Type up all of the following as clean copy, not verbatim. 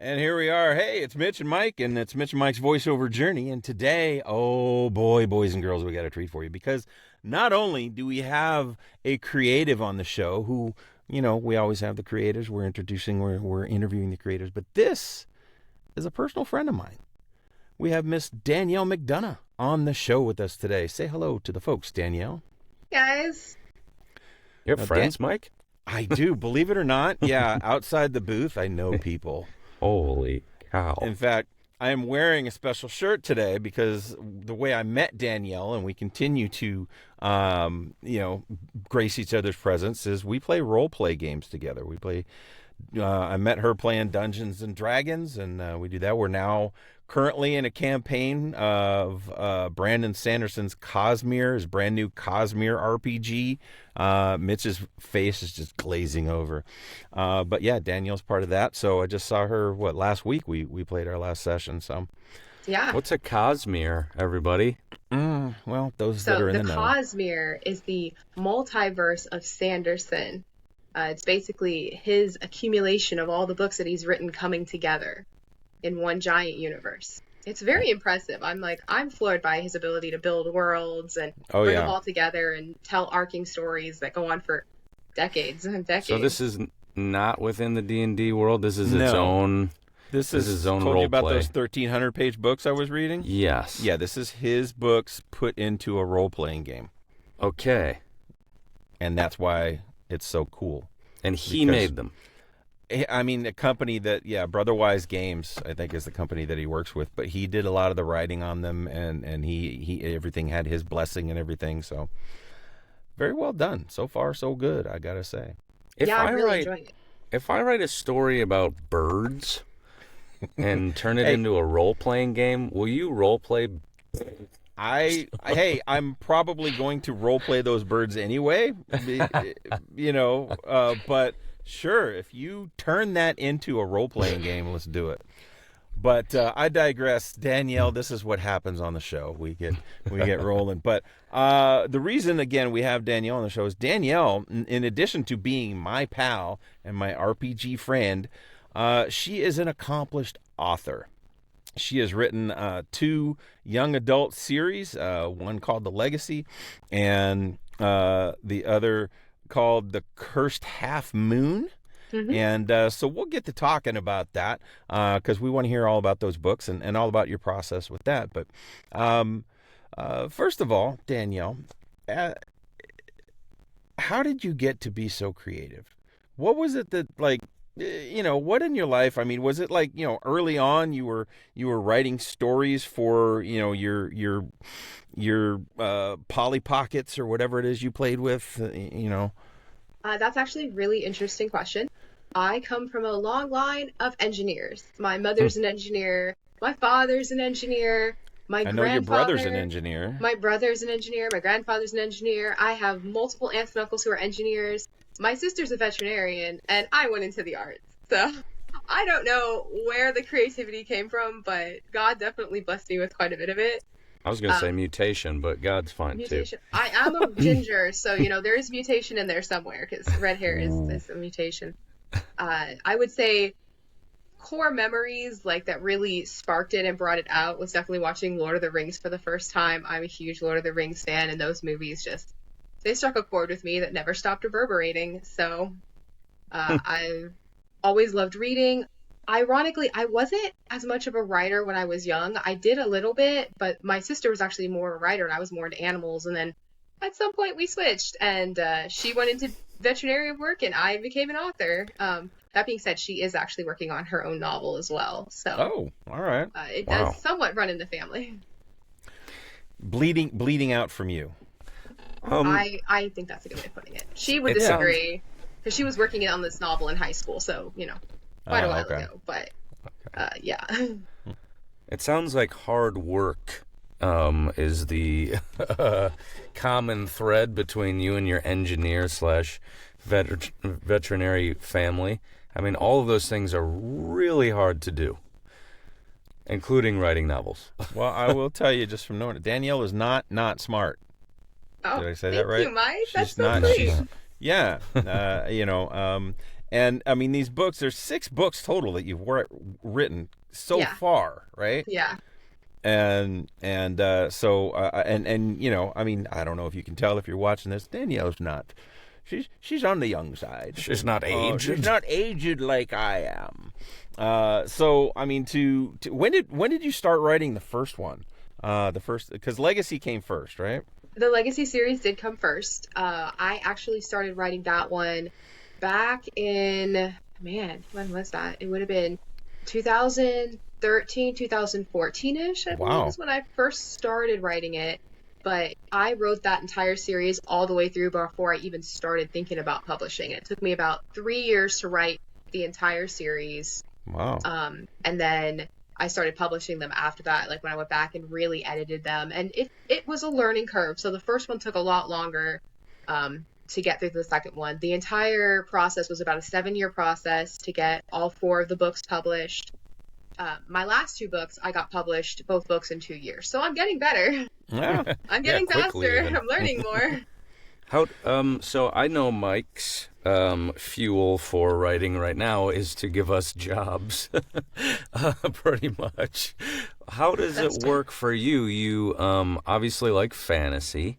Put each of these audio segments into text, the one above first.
And here we are. Hey, it's Mitch and Mike, and it's Mitch and Mike's voiceover journey. And today, oh boy, boys and girls, we got a treat for you because not only do we have a creative on the show who, we always have the creators we're introducing, we're interviewing the creators, but this is a personal friend of mine. We have Miss Danielle McDonough on the show with us today. Say hello to the folks, Danielle. Guys. You have friends, Mike? I do, believe it or not. Yeah, outside the booth, I know people. Holy cow. In fact, I am wearing a special shirt today because the way I met Danielle, and we continue to, grace each other's presence, is we play role-play games together. We play, I met her playing Dungeons and Dragons, and we do that. We're now currently in a campaign of Brandon Sanderson's Cosmere, his brand new Cosmere RPG. Mitch's face is just glazing over. But yeah, Danielle's part of that. So I just saw her, last week we played our last session. So yeah. What's a Cosmere, everybody? Those that are in the know. So the Cosmere is the multiverse of Sanderson. It's basically his accumulation of all the books that he's written coming together in one giant universe. It's very impressive. I'm floored by his ability to build worlds and bring them all together and tell arcing stories that go on for decades and decades. So this is not within the D&D world. This is its own. This is his own role play. Told you about those 1,300-page books I was reading? Yes. Yeah, this is his books put into a role-playing game. Okay. And that's why it's so cool. And he made them. I mean, the company that, Brotherwise Games, I think, is the company that he works with. But he did a lot of the writing on them, and he everything had his blessing and everything. So, very well done. So far, so good, I gotta say. I'm really enjoying it. If I write a story about birds and turn it into a role-playing game, will you role-play? I'm probably going to role-play those birds anyway, but... Sure, if you turn that into a role-playing game, let's do it. But I digress. Danielle, this is what happens on the show. We get rolling. But the reason, again, we have Danielle on the show is Danielle, in addition to being my pal and my RPG friend, she is an accomplished author. She has written 2 young adult series, one called The Legacy and the other called The Cursed Half Moon. Mm-hmm. And so we'll get to talking about that because we want to hear all about those books and all about your process with that. But first of all, Danielle, how did you get to be so creative? What was it that, what in your life? I mean, was it early on you were writing stories for your Polly Pockets or whatever it is you played with, That's actually a really interesting question. I come from a long line of engineers. My mother's an engineer. My father's an engineer. I know your brother's an engineer. My brother's an engineer. My grandfather's an engineer. I have multiple aunts and uncles who are engineers. My sister's a veterinarian, and I went into the arts. So I don't know where the creativity came from, but God definitely blessed me with quite a bit of it. I was going to say mutation, but God's fine mutation. too. I am a ginger, so there is mutation in there somewhere because red hair is a mutation. I would say core memories that really sparked it and brought it out was definitely watching Lord of the Rings for the first time. I'm a huge Lord of the Rings fan, and those movies they struck a chord with me that never stopped reverberating. So I've always loved reading. Ironically, I wasn't as much of a writer when I was young. I did a little bit, but my sister was actually more a writer and I was more into animals. And then at some point we switched and she went into veterinary work and I became an author. That being said, she is actually working on her own novel as well. So, all right. It does somewhat run in the family. Bleeding out from you. I think that's a good way of putting it. She would disagree because she was working on this novel in high school. So, quite a while ago, but yeah. It sounds like hard work is the common thread between you and your engineer / veterinary family. I mean, all of those things are really hard to do, including writing novels. Well, I will tell you just from knowing it, Danielle is not smart. Oh, did I say that right? Thank you, Mike. She's That's so sweet. Yeah, And I mean, these books, there's 6 books total that you've written so far, right? Yeah. And you know, I mean, I don't know if you can tell if you're watching this. Danielle's not. She's on the young side. She's not aged. She's not aged like I am. So I mean, when did you start writing the first one? Because Legacy came first, right? The Legacy series did come first. I actually started writing that one back in, man, when was that? It would have been 2013, 2014-ish, I believe is when I first started writing it. But I wrote that entire series all the way through before I even started thinking about publishing it. It took me about 3 years to write the entire series. Wow. And then I started publishing them after that, like when I went back and really edited them. And it was a learning curve. So the first one took a lot longer to get through the second one. The entire process was about a 7-year process to get all 4 of the books published. My last 2 books, I got published, both books in 2 years. So I'm getting better. Yeah. I'm getting faster. I'm learning more. So I know Mike's fuel for writing right now is to give us jobs, pretty much. How does it work for you? You obviously like fantasy.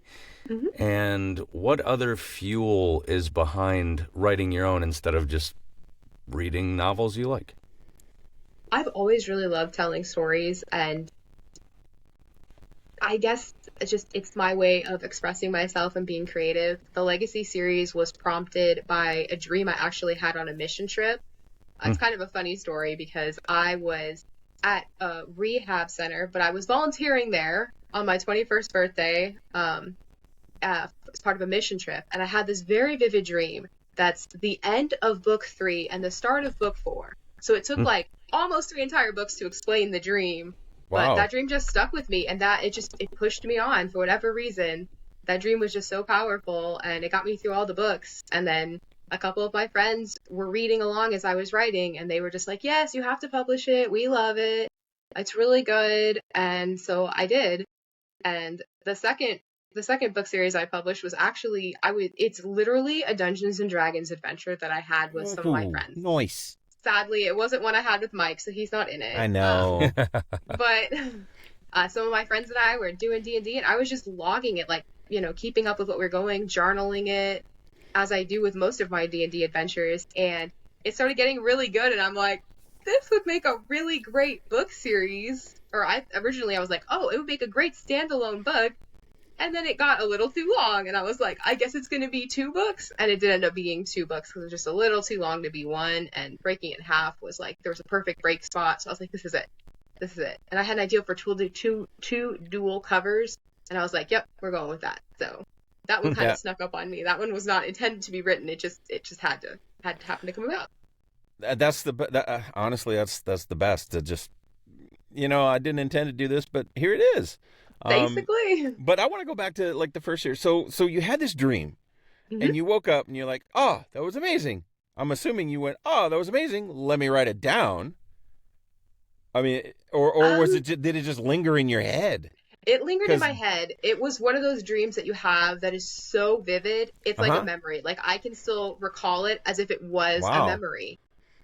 Mm-hmm. And what other fuel is behind writing your own instead of just reading novels you like? I've always really loved telling stories, and I guess it's my way of expressing myself and being creative. The Legacy series was prompted by a dream I actually had on a mission trip. It's kind of a funny story because I was at a rehab center, but I was volunteering there on my 21st birthday as part of a mission trip, and I had this very vivid dream that's the end of book 3 and the start of book 4. So it took like almost 3 entire books to explain the dream. Wow. But that dream just stuck with me, and that it pushed me on for whatever reason. That dream was just so powerful, and it got me through all the books. And then a couple of my friends were reading along as I was writing, and they were just like, yes, you have to publish it. We love it. It's really good. And so I did. And the second book series I published was actually, it's literally a Dungeons and Dragons adventure that I had with some of my friends. Nice. Sadly, it wasn't one I had with Mike, so he's not in it. I know. But some of my friends and I were doing D&D, and I was just logging it, like, you know, keeping up with what we're going, journaling it, as I do with most of my D&D adventures. And it started getting really good, and I'm like, this would make a really great book series. Or originally I was like, oh, it would make a great standalone book. And then it got a little too long, and I was like, I guess it's going to be 2 books. And it did end up being 2 books because it was just a little too long to be one, and breaking it in half was like, there was a perfect break spot. So I was like, this is it. And I had an idea for two dual covers, and I was like, yep, we're going with that. So that one kind of snuck up on me. That one was not intended to be written. It just had to happen to come about. Honestly, that's the best. To just, you know, I didn't intend to do this, but here it is. Basically. But I want to go back to like the first year. So you had this dream, and you woke up and you're like, oh, that was amazing. I'm assuming you went, oh, that was amazing. Let me write it down. I mean, or was it? Did it just linger in your head? It lingered in my head. It was one of those dreams that you have that is so vivid. It's like a memory. Like I can still recall it as if it was a memory.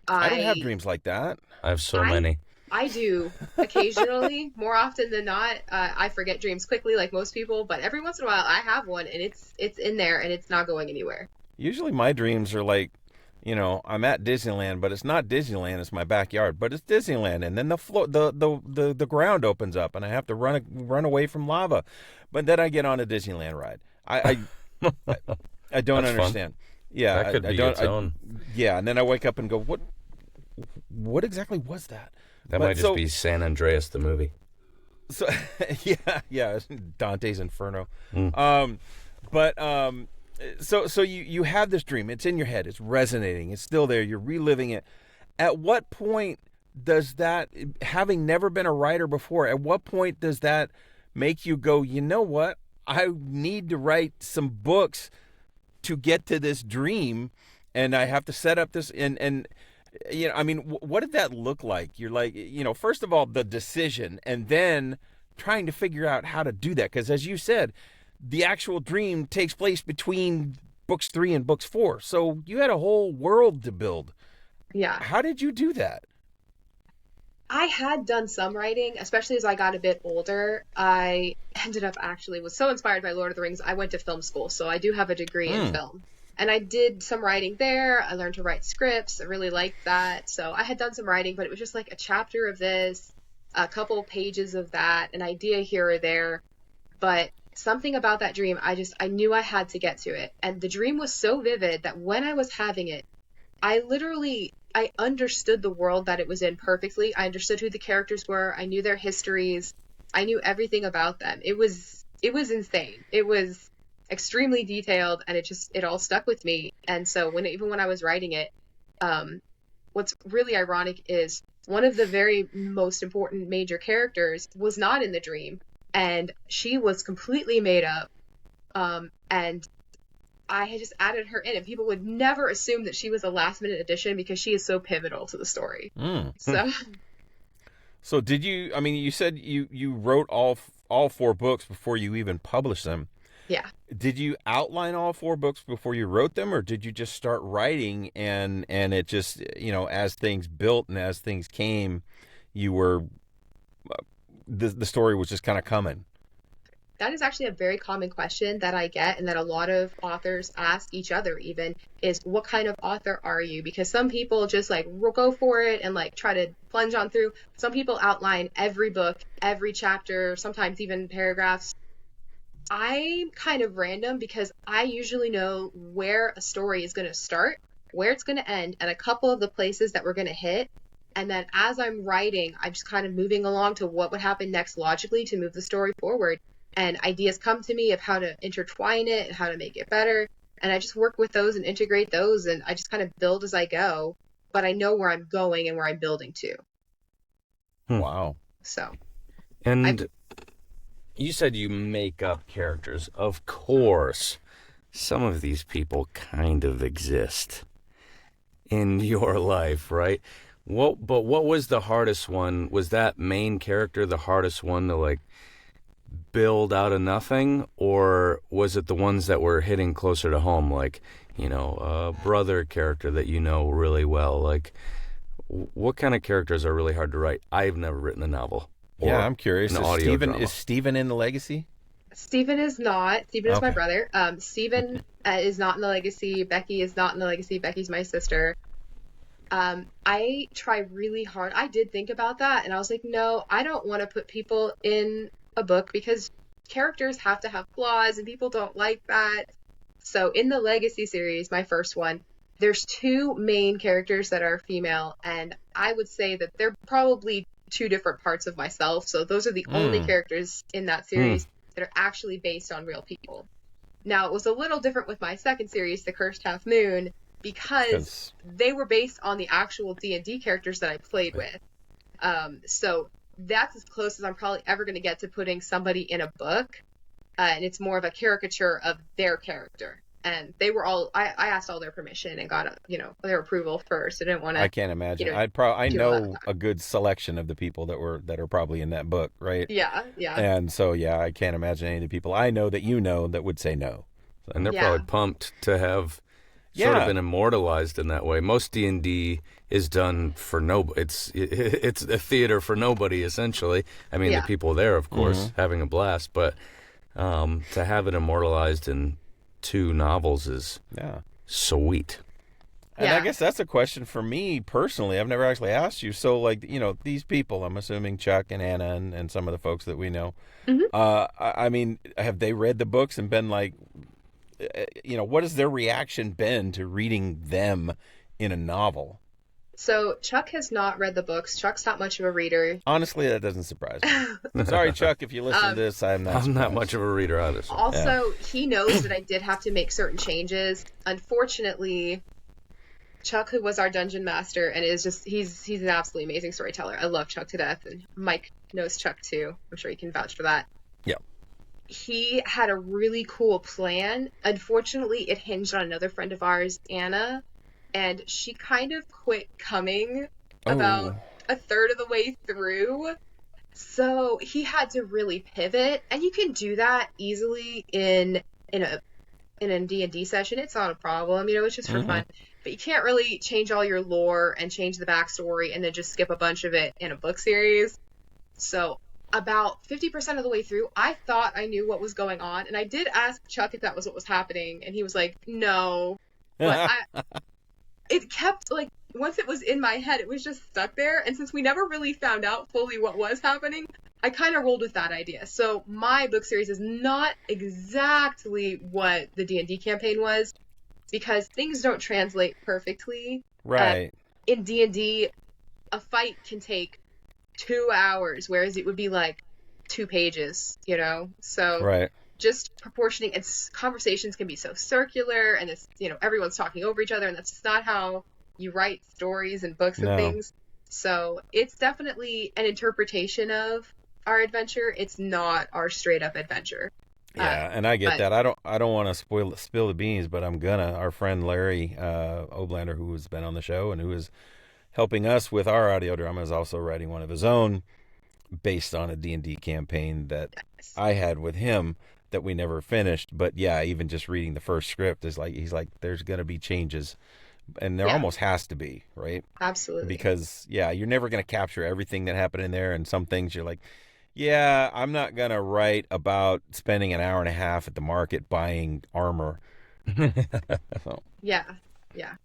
I don't have dreams like that. I have so many. I do occasionally. More often than not, I forget dreams quickly, like most people. But every once in a while, I have one, and it's in there, and it's not going anywhere. Usually, my dreams are like, you know, I'm at Disneyland, but it's not Disneyland; it's my backyard. But it's Disneyland, and then the ground opens up, and I have to run away from lava. But then I get on a Disneyland ride. I don't understand. Fun. Yeah, that could be its own. Yeah, and then I wake up and go, what exactly was that? That might just be San Andreas the movie. So yeah, Dante's Inferno. So you have this dream. It's in your head. It's resonating. It's still there. You're reliving it. At what point does that, having never been a writer before, at what point does that make you go, you know what? I need to write some books to get to this dream, and I have to set up this and you know, I mean, what did that look like? You're like, you know, first of all, the decision, and then trying to figure out how to do that. Because as you said, the actual dream takes place between books 3 and books 4. So you had a whole world to build. Yeah. How did you do that? I had done some writing, especially as I got a bit older. I ended up actually was so inspired by Lord of the Rings, I went to film school. So I do have a degree in film. And I did some writing there. I learned to write scripts. I really liked that. So I had done some writing, but it was just like a chapter of this, a couple pages of that, an idea here or there. But something about that dream, I knew I had to get to it. And the dream was so vivid that when I was having it, I understood the world that it was in perfectly. I understood who the characters were. I knew their histories. I knew everything about them. It was insane. It was extremely detailed, and it all stuck with me. And so even when I was writing it, what's really ironic is one of the very most important major characters was not in the dream, and she was completely made up. And I had just added her in, and people would never assume that she was a last minute addition because she is so pivotal to the story. So did you, I mean, you said you wrote all 4 books before you even published them. Yeah. Did you outline all 4 books before you wrote them, or did you just start writing and it just, as things built and as things came, you were, the story was just kind of coming? That is actually a very common question that I get, and that a lot of authors ask each other even, is what kind of author are you? Because some people just like go for it and like try to plunge on through. Some people outline every book, every chapter, sometimes even paragraphs. I'm kind of random because I usually know where a story is going to start, where it's going to end, and a couple of the places that we're going to hit. And then as I'm writing, I'm just kind of moving along to what would happen next logically to move the story forward. And ideas come to me of how to intertwine it and how to make it better. And I just work with those and integrate those, and I just kind of build as I go. But I know where I'm going and where I'm building to. Wow. So. And you said you make up characters. Of course, some of these people kind of exist in your life, right? But what was the hardest one? Was that main character the hardest one to like build out of nothing, or was it the ones that were hitting closer to home, like, a brother character that you know really well? Like, what kind of characters are really hard to write? I've never written a novel. Yeah, I'm curious. Is Stephen in the Legacy? Stephen is not. Stephen is my brother. Stephen is not in the Legacy. Becky is not in the Legacy. Becky's my sister. I try really hard. I did think about that, and I was like, no, I don't want to put people in a book because characters have to have flaws, and people don't like that. So in the Legacy series, my first one, there's 2 main characters that are female, and I would say that they're probably 2 different parts of myself. So those are the only characters in that series that are actually based on real people. Now, it was a little different with my second series, The Cursed Half Moon, because they were based on the actual D&D characters that I played with. So that's as close as I'm probably ever going to get to putting somebody in a book. And it's more of a caricature of their character. And they were all, I asked all their permission and got, their approval first. I didn't want to. I can't imagine. I know a good selection of the people that are probably in that book, right? Yeah. And so, I can't imagine any of the people I know that would say no. And they're probably pumped to have sort of been immortalized in that way. Most D&D is done for nobody. It's a theater for nobody, essentially. I mean, the people there, of course, having a blast, but to have it immortalized in 2 novels is sweet. And I guess that's a question for me personally. I've never actually asked you. So, like, these people, I'm assuming Chuck and Anna and some of the folks that we know, I mean, have they read the books and been like, what has their reaction been to reading them in a novel? So Chuck has not read the books. Chuck's not much of a reader. Honestly, that doesn't surprise me. Sorry, Chuck, if you listen to this, I'm not much of a reader either. So. Also, he knows that I did have to make certain changes. Unfortunately, Chuck, who was our dungeon master, and he's an absolutely amazing storyteller. I love Chuck to death, and Mike knows Chuck too. I'm sure he can vouch for that. Yeah. He had a really cool plan. Unfortunately, it hinged on another friend of ours, Anna, and she kind of quit coming about a third of the way through. So he had to really pivot, and you can do that easily in a in a D&D session, it's not a problem. It's just for fun. But you can't really change all your lore and change the backstory and then just skip a bunch of it in a book series. So about 50% of the way through, I thought I knew what was going on. And I did ask Chuck if that was what was happening. And he was like, no. But it kept, like, once it was in my head, it was just stuck there. And since we never really found out fully what was happening, I kind of rolled with that idea. So my book series is not exactly what the D&D campaign was, because things don't translate perfectly. Right. In D&D, a fight can take 2 hours, whereas it would be like 2 pages, So right. Just proportioning, and conversations can be so circular, and it's, everyone's talking over each other, and that's just not how you write stories and books and things. So it's definitely an interpretation of our adventure. It's not our straight up adventure. Yeah, and I get that. I don't want to spill the beans, but I'm gonna. Our friend Larry Oblander, who has been on the show and who is helping us with our audio drama, is also writing one of his own based on a D&D campaign that I had with him that we never finished. But yeah, even just reading the first script is like, he's like, there's gonna be changes, and there almost has to be, right? Absolutely. Because you're never gonna capture everything that happened in there, and some things you're like, yeah, I'm not going to write about spending an hour and a half at the market buying armor. So, yeah.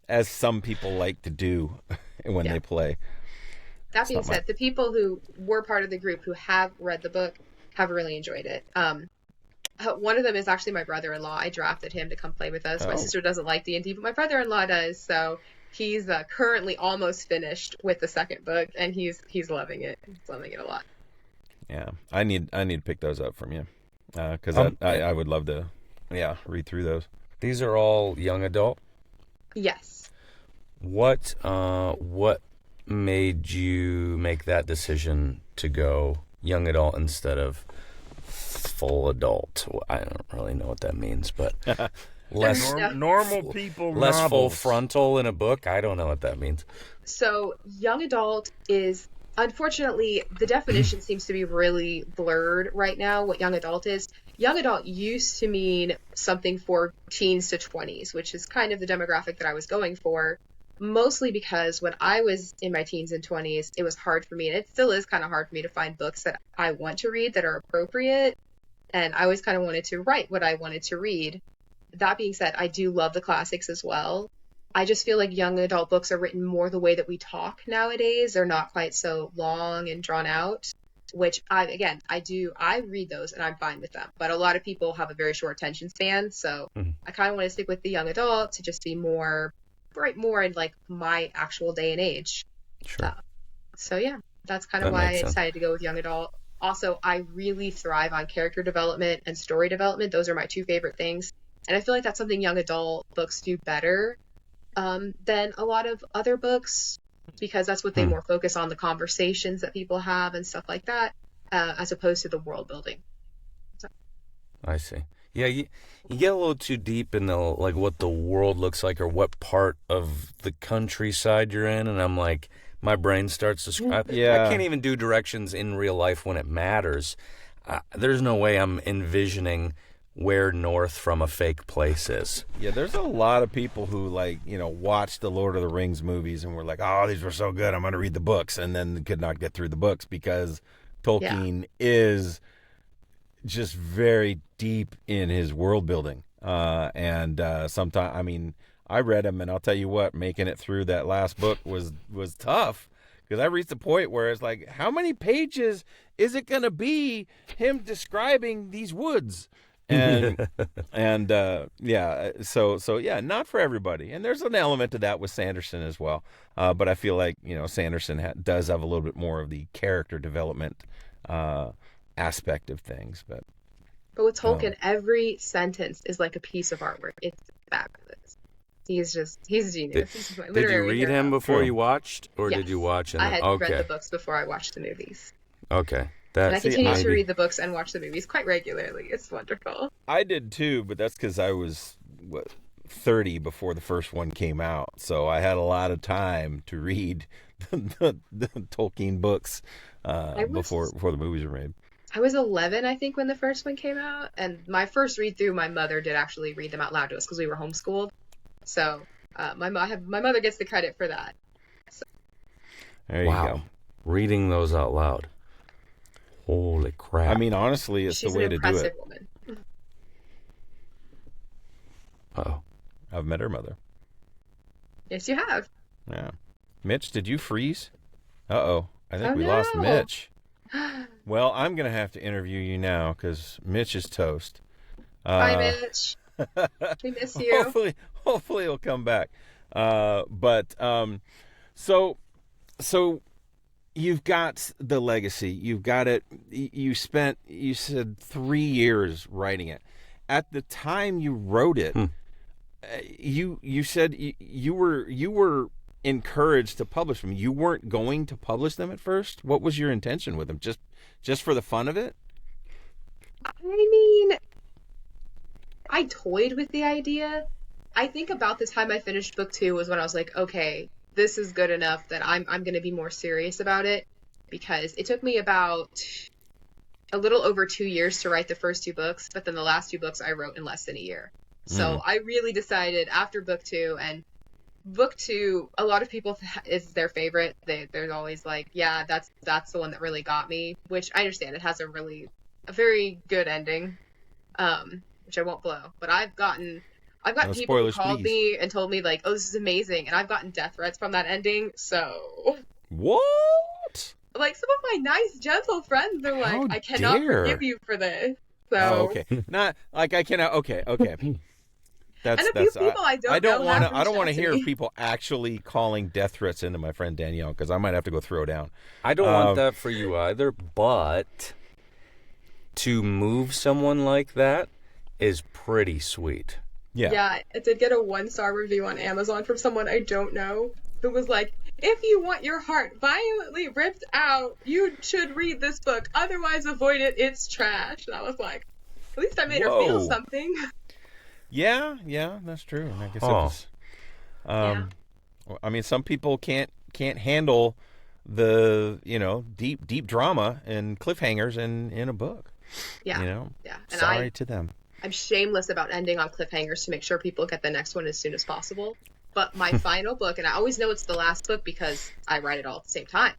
As some people like to do when they play. That being said, the people who were part of the group who have read the book have really enjoyed it. One of them is actually my brother-in-law. I drafted him to come play with us. My sister doesn't like D&D, but my brother-in-law does. So he's currently almost finished with the second book, and he's loving it. He's loving it a lot. Yeah, I need to pick those up from you, because I would love to, read through those. These are all young adult? Yes. What made you make that decision to go young adult instead of full adult? I don't really know what that means, but less normal people, less novels. full frontal in a book. I don't know what that means. So young adult is, unfortunately, the definition seems to be really blurred right now, what young adult is. Young adult used to mean something for teens to 20s, which is kind of the demographic that I was going for, mostly because when I was in my teens and 20s, it was hard for me, and it still is kind of hard for me to find books that I want to read that are appropriate, and I always kind of wanted to write what I wanted to read. That being said, I do love the classics as well. I just feel like young adult books are written more the way that we talk nowadays. They're not quite so long and drawn out, which I read those and I'm fine with them. But a lot of people have a very short attention span. So I kind of want to stick with the young adult to just be more in like my actual day and age. Sure. So yeah, that's kind of why I decided to go with young adult. Also, I really thrive on character development and story development. Those are my 2 favorite things. And I feel like that's something young adult books do better than a lot of other books, because that's what they more focus on, the conversations that people have and stuff like that, as opposed to the world building. So. I see. Yeah, you get a little too deep in what the world looks like or what part of the countryside you're in, and I'm like, my brain starts to I can't even do directions in real life when it matters. There's no way I'm envisioning where north from a fake place is. Yeah, there's a lot of people who watched the Lord of the Rings movies and were like, oh, these were so good, I'm going to read the books, and then could not get through the books because Tolkien is just very deep in his world building. And sometimes, I read him, and I'll tell you what, making it through that last book was tough, because I reached the point where it's like, how many pages is it going to be him describing these woods? And so not for everybody, and there's an element to that with Sanderson as well, but I feel like Sanderson does have a little bit more of the character development aspect of things, but with Tolkien, every sentence is like a piece of artwork. It's fabulous. He's a genius. Did you read him before you watched, or yes. did you watch? I had read the books before I watched the movies. Okay. And I continue to read the books and watch the movies quite regularly. It's wonderful. I did too, but that's because I was 30 before the first one came out, so I had a lot of time to read the Tolkien books before the movies were made. I was 11, I think, when the first one came out, and my first read through, my mother did actually read them out loud to us because we were homeschooled. So my mother gets the credit for that. So. There you go. Reading those out loud. Holy crap. I mean, honestly, it's She's the way an to do impressive it. woman. Uh-oh. I've met her mother. Yes, you have. Yeah. Mitch, did you freeze? Uh-oh. I think Oh, we lost no. Mitch. Well, I'm going to have to interview you now because Mitch is toast. Bye, Mitch. We miss you. Hopefully he'll come back. So you've got the legacy. You've got it. You said 3 years writing it. At the time you wrote it, you said you were encouraged to publish them. You weren't going to publish them at first. What was your intention with them? Just for the fun of it? I mean, I toyed with the idea. I think about the time I finished book 2 was when I was like, okay, this is good enough that I'm going to be more serious about it, because it took me about a little over 2 years to write the first 2 books, but then the last 2 books I wrote in less than a year. So I really decided after book 2, and book 2, a lot of people is their favorite. They're always like, yeah, that's the one that really got me, which I understand. It has a very good ending, which I won't blow. But I've gotten No people who spoilers, called please. me and told me like, oh, this is amazing, and I've gotten death threats from that ending. So What? like some of my nice, gentle friends are like, How I cannot dare. forgive you for this. So Oh, okay. Not like I cannot. Okay. And a few people I don't want have to. I don't want to reached out hear to me. people actually calling death threats into my friend Danielle, because I might have to go throw down. I don't want that for you either, but to move someone like that is pretty sweet. Yeah, I did get a 1-star review on Amazon from someone I don't know who was like, if you want your heart violently ripped out, you should read this book. Otherwise, avoid it. It's trash. And I was like, at least I made her feel Whoa. something. Yeah, that's true. I guess it Huh. was. I mean, some people can't handle the deep drama and cliffhangers in a book. Yeah. Yeah. And Sorry to them. I'm shameless about ending on cliffhangers to make sure people get the next one as soon as possible. But my final book, and I always know it's the last book because I write it all at the same time.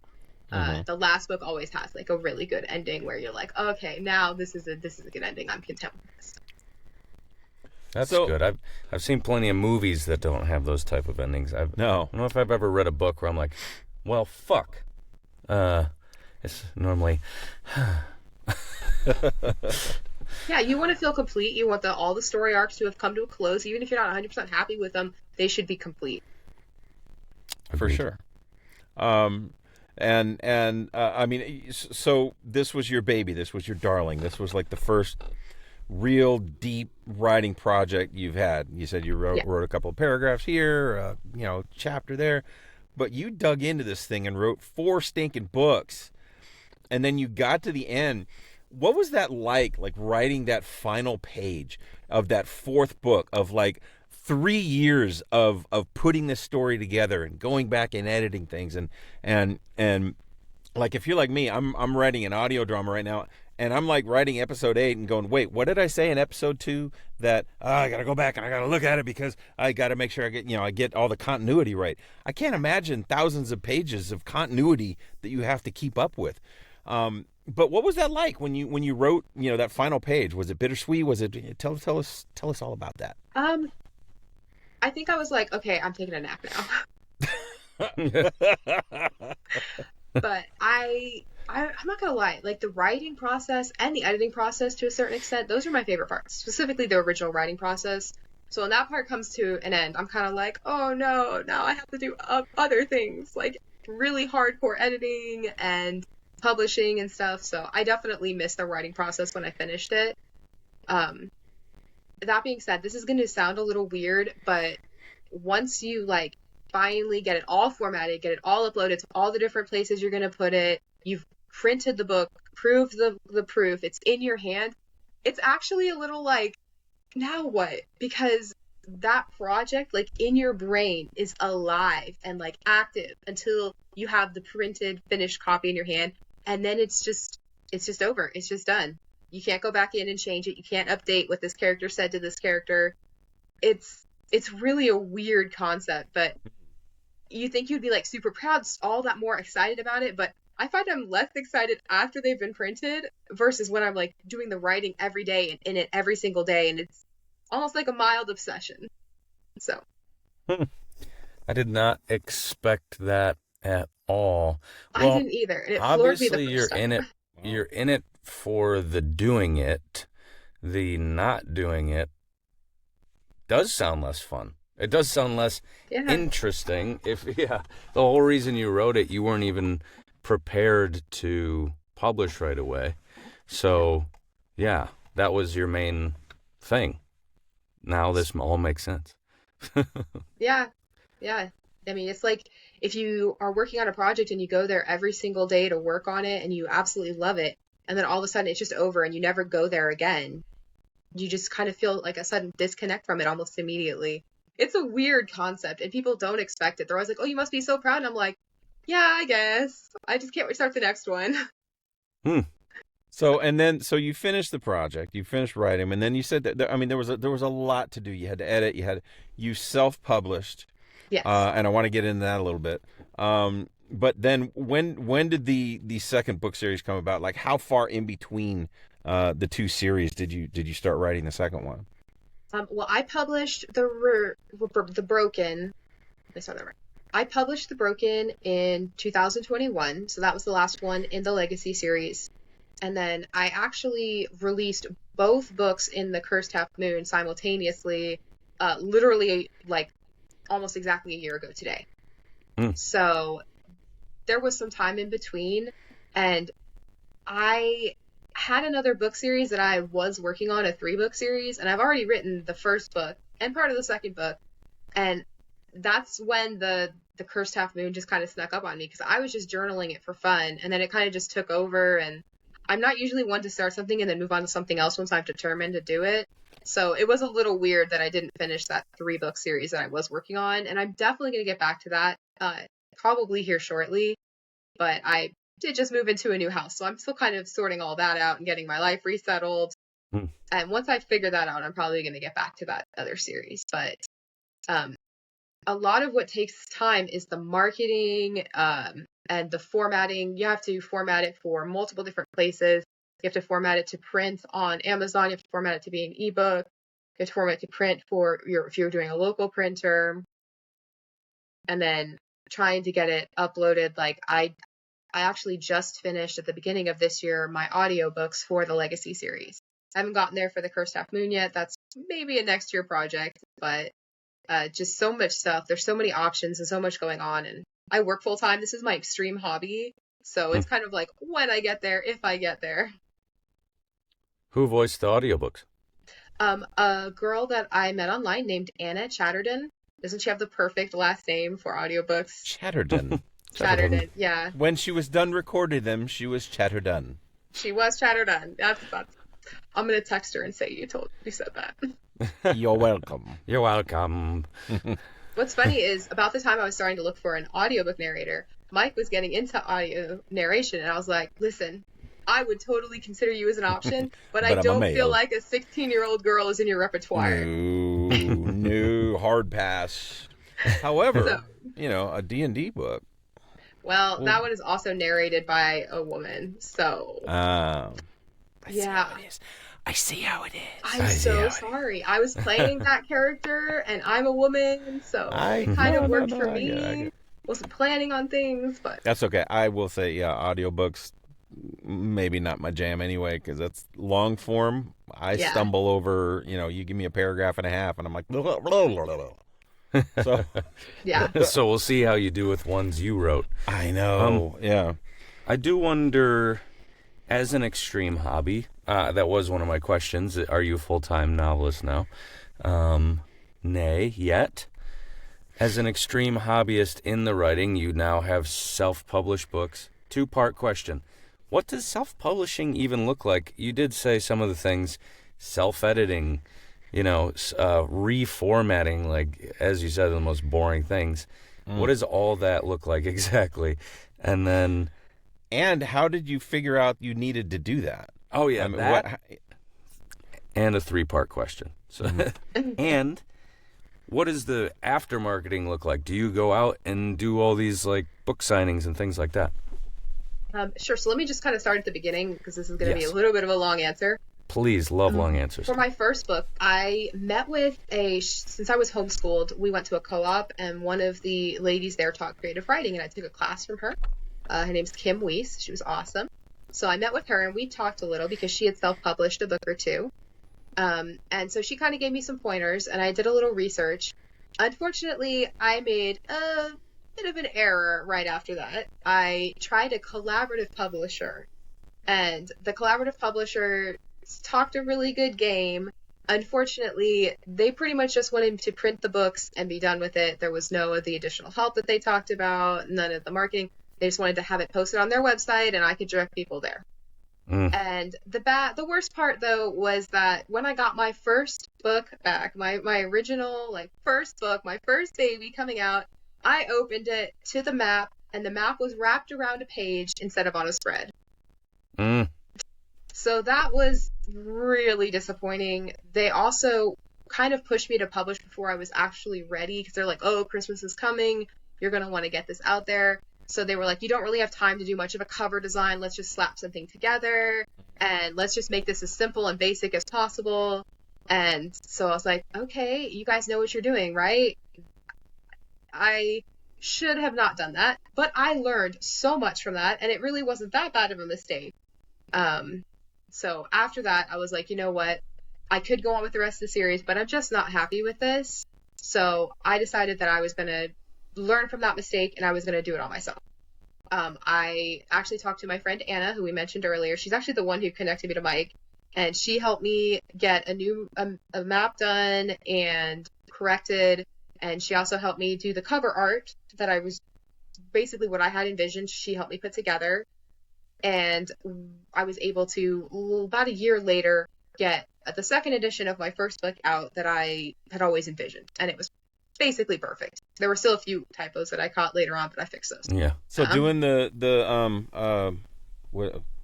The last book always has like a really good ending where you're like, okay, now this is a good ending. I'm content with this. That's good. I've seen plenty of movies that don't have those type of endings. I don't know if I've ever read a book where I'm like, well, fuck. It's normally. Yeah, you want to feel complete. You want all the story arcs to have come to a close. Even if you're not 100% happy with them, they should be complete. For sure. I mean, so this was your baby. This was your darling. This was like the first real deep writing project you've had. You said you wrote a couple of paragraphs here, chapter there, but you dug into this thing and wrote 4 stinking books, and then you got to the end. What was that like writing that final page of that 4th book, of like 3 years of putting this story together and going back and editing things, and like, if you're like me, I'm writing an audio drama right now, and I'm like writing episode 8 and going, wait, what did I say in episode 2 that I got to go back and I got to look at it because I got to make sure I get all the continuity right. I can't imagine thousands of pages of continuity that you have to keep up with. But what was that like when you wrote, that final page? Was it bittersweet? Was it tell us all about that? I think I was like, okay, I'm taking a nap now. But I'm not gonna lie, like the writing process and the editing process to a certain extent, those are my favorite parts, specifically the original writing process. So when that part comes to an end, I'm kind of like, oh no, now I have to do other things, like really hardcore editing and publishing and stuff. So I definitely missed the writing process when I finished it. That being said, this is going to sound a little weird, but once you like finally get it all formatted, get it all uploaded to all the different places you're going to put it, you've printed the book, proved the proof, it's in your hand, it's actually a little like, now what? Because that project, like in your brain, is alive and like active until you have the printed finished copy in your hand, and then it's just it's just over. It's just done. You can't go back in and change it. You can't update what this character said to this character. It's really a weird concept, but you think you'd be like super proud, all that more excited about it, but I find I'm less excited after they've been printed versus when I'm like doing the writing every day and in it every single day, and it's almost like a mild obsession. So I did not expect that at all. Well, I didn't either. And it floored me the obviously first time. You're in it for the doing it. The not doing it does sound less fun. It does sound less interesting. The whole reason you wrote it, you weren't even prepared to publish right away. So, yeah, that was your main thing. Now this all makes sense. Yeah. I mean, it's like if you are working on a project and you go there every single day to work on it and you absolutely love it, and then all of a sudden it's just over and you never go there again. You just kind of feel like a sudden disconnect from it almost immediately. It's a weird concept and people don't expect it. They're always like, oh, you must be so proud. And I'm like, yeah, I guess. I just can't wait to start the next one. So you finished the project, you finished writing, and then you said that there was a lot to do. You had to edit, you self-published. Yes. And I want to get into that a little bit. But then when did the second book series come about? Like how far in between the two series did you start writing the second one? Well, I published the Broken. Let me start that right. I published The Broken in 2021, so that was the last one in the Legacy series. And then I actually released both books in the Cursed Half Moon simultaneously, literally like almost exactly a year ago today. So there was some time in between, and I had another book series that I was working on, a 3-book series, and I've already written the first book and part of the second book. And that's when the Cursed Half Moon just kind of snuck up on me because I was just journaling it for fun, and then it kind of just took over. And I'm not usually one to start something and then move on to something else once I'm determined to do it. So it was a little weird that I didn't finish that 3-book series that I was working on, and I'm definitely going to get back to that probably here shortly. But I did just move into a new house, so I'm still kind of sorting all that out and getting my life resettled. And once I figure that out, I'm probably going to get back to that other series. But a lot of what takes time is the marketing and the formatting. You have to format it for multiple different places. You have to format it to print on Amazon. You have to format it to be an ebook. You have to format it to print if you're doing a local printer. And then trying to get it uploaded. Like I actually just finished at the beginning of this year my audiobooks for the Legacy series. I haven't gotten there for the Cursed Half Moon yet. That's maybe a next year project, but just so much stuff. There's so many options and so much going on. And I work full time. This is my extreme hobby. So it's kind of like when I get there, if I get there. Who voiced the audiobooks? A girl that I met online named Anna Chatterton. Doesn't she have the perfect last name for audiobooks? Chatterton. Chatterton, yeah. When she was done recording them, she was Chatterdone. She was Chatterdone. That's. I'm gonna text her and say you said that. You're welcome. You're welcome. What's funny is about the time I was starting to look for an audiobook narrator, Mike was getting into audio narration, and I was like, listen, I would totally consider you as an option, but I don't feel like a 16-year-old girl is in your repertoire. No, hard pass. However, a D&D book. Well, that one is also narrated by a woman, so. Yeah. I see how it is. I'm so sorry. I was playing that character, and I'm a woman, so it kind of worked for me. Wasn't planning on things, but. That's okay. I will say, audiobooks, maybe not my jam anyway, because that's long form. I stumble over, you give me a paragraph and a half, and I'm like, blah, blah, blah, blah, blah. So, yeah. So we'll see how you do with ones you wrote. I know. Yeah. I do wonder, as an extreme hobby, that was one of my questions. Are you a full-time novelist now? Nay, yet. As an extreme hobbyist in the writing, you now have self-published books. 2-part question. What does self-publishing even look like? You did say some of the things, self-editing, reformatting, like, as you said, the most boring things. What does all that look like exactly? And then And how did you figure out you needed to do that? Oh yeah, I mean, that and a 3-part question. So, and what does the after marketing look like? Do you go out and do all these like book signings and things like that? Sure. So let me just kind of start at the beginning because this is going to be Yes. a little bit of a long answer. Please, love long answers. For my first book, I met with since I was homeschooled, we went to a co-op and one of the ladies there taught creative writing and I took a class from her. Her name's Kim Weiss. She was awesome. So I met with her and we talked a little because she had self-published a book or two. And so she kind of gave me some pointers and I did a little research. Unfortunately, I made a bit of an error right after that. I tried a collaborative publisher and the collaborative publisher talked a really good game. Unfortunately, they pretty much just wanted to print the books and be done with it. There was no of the additional help that they talked about, none of the marketing. They just wanted to have it posted on their website and I could direct people there. And the worst part though was that when I got my first book back, my original like first book, my first baby coming out, I opened it to the map and the map was wrapped around a page instead of on a spread. So that was really disappointing. They also kind of pushed me to publish before I was actually ready because they're like, oh, Christmas is coming. You're going to want to get this out there. So they were like, you don't really have time to do much of a cover design. Let's just slap something together and let's just make this as simple and basic as possible. And so I was like, okay, you guys know what you're doing, right? I should have not done that, but I learned so much from that and it really wasn't that bad of a mistake. So after that, I was like, you know what? I could go on with the rest of the series, but I'm just not happy with this. So I decided that I was going to learn from that mistake and I was going to do it all myself. I actually talked to my friend Anna, who we mentioned earlier. She's actually the one who connected me to Mike, and she helped me get a new a map done and corrected. And she also helped me do the cover art that I was basically what I had envisioned. She helped me put together. And I was able to, about a year later, get the second edition of my first book out that I had always envisioned. And it was basically perfect. There were still a few typos that I caught later on, but I fixed those. Yeah. So doing the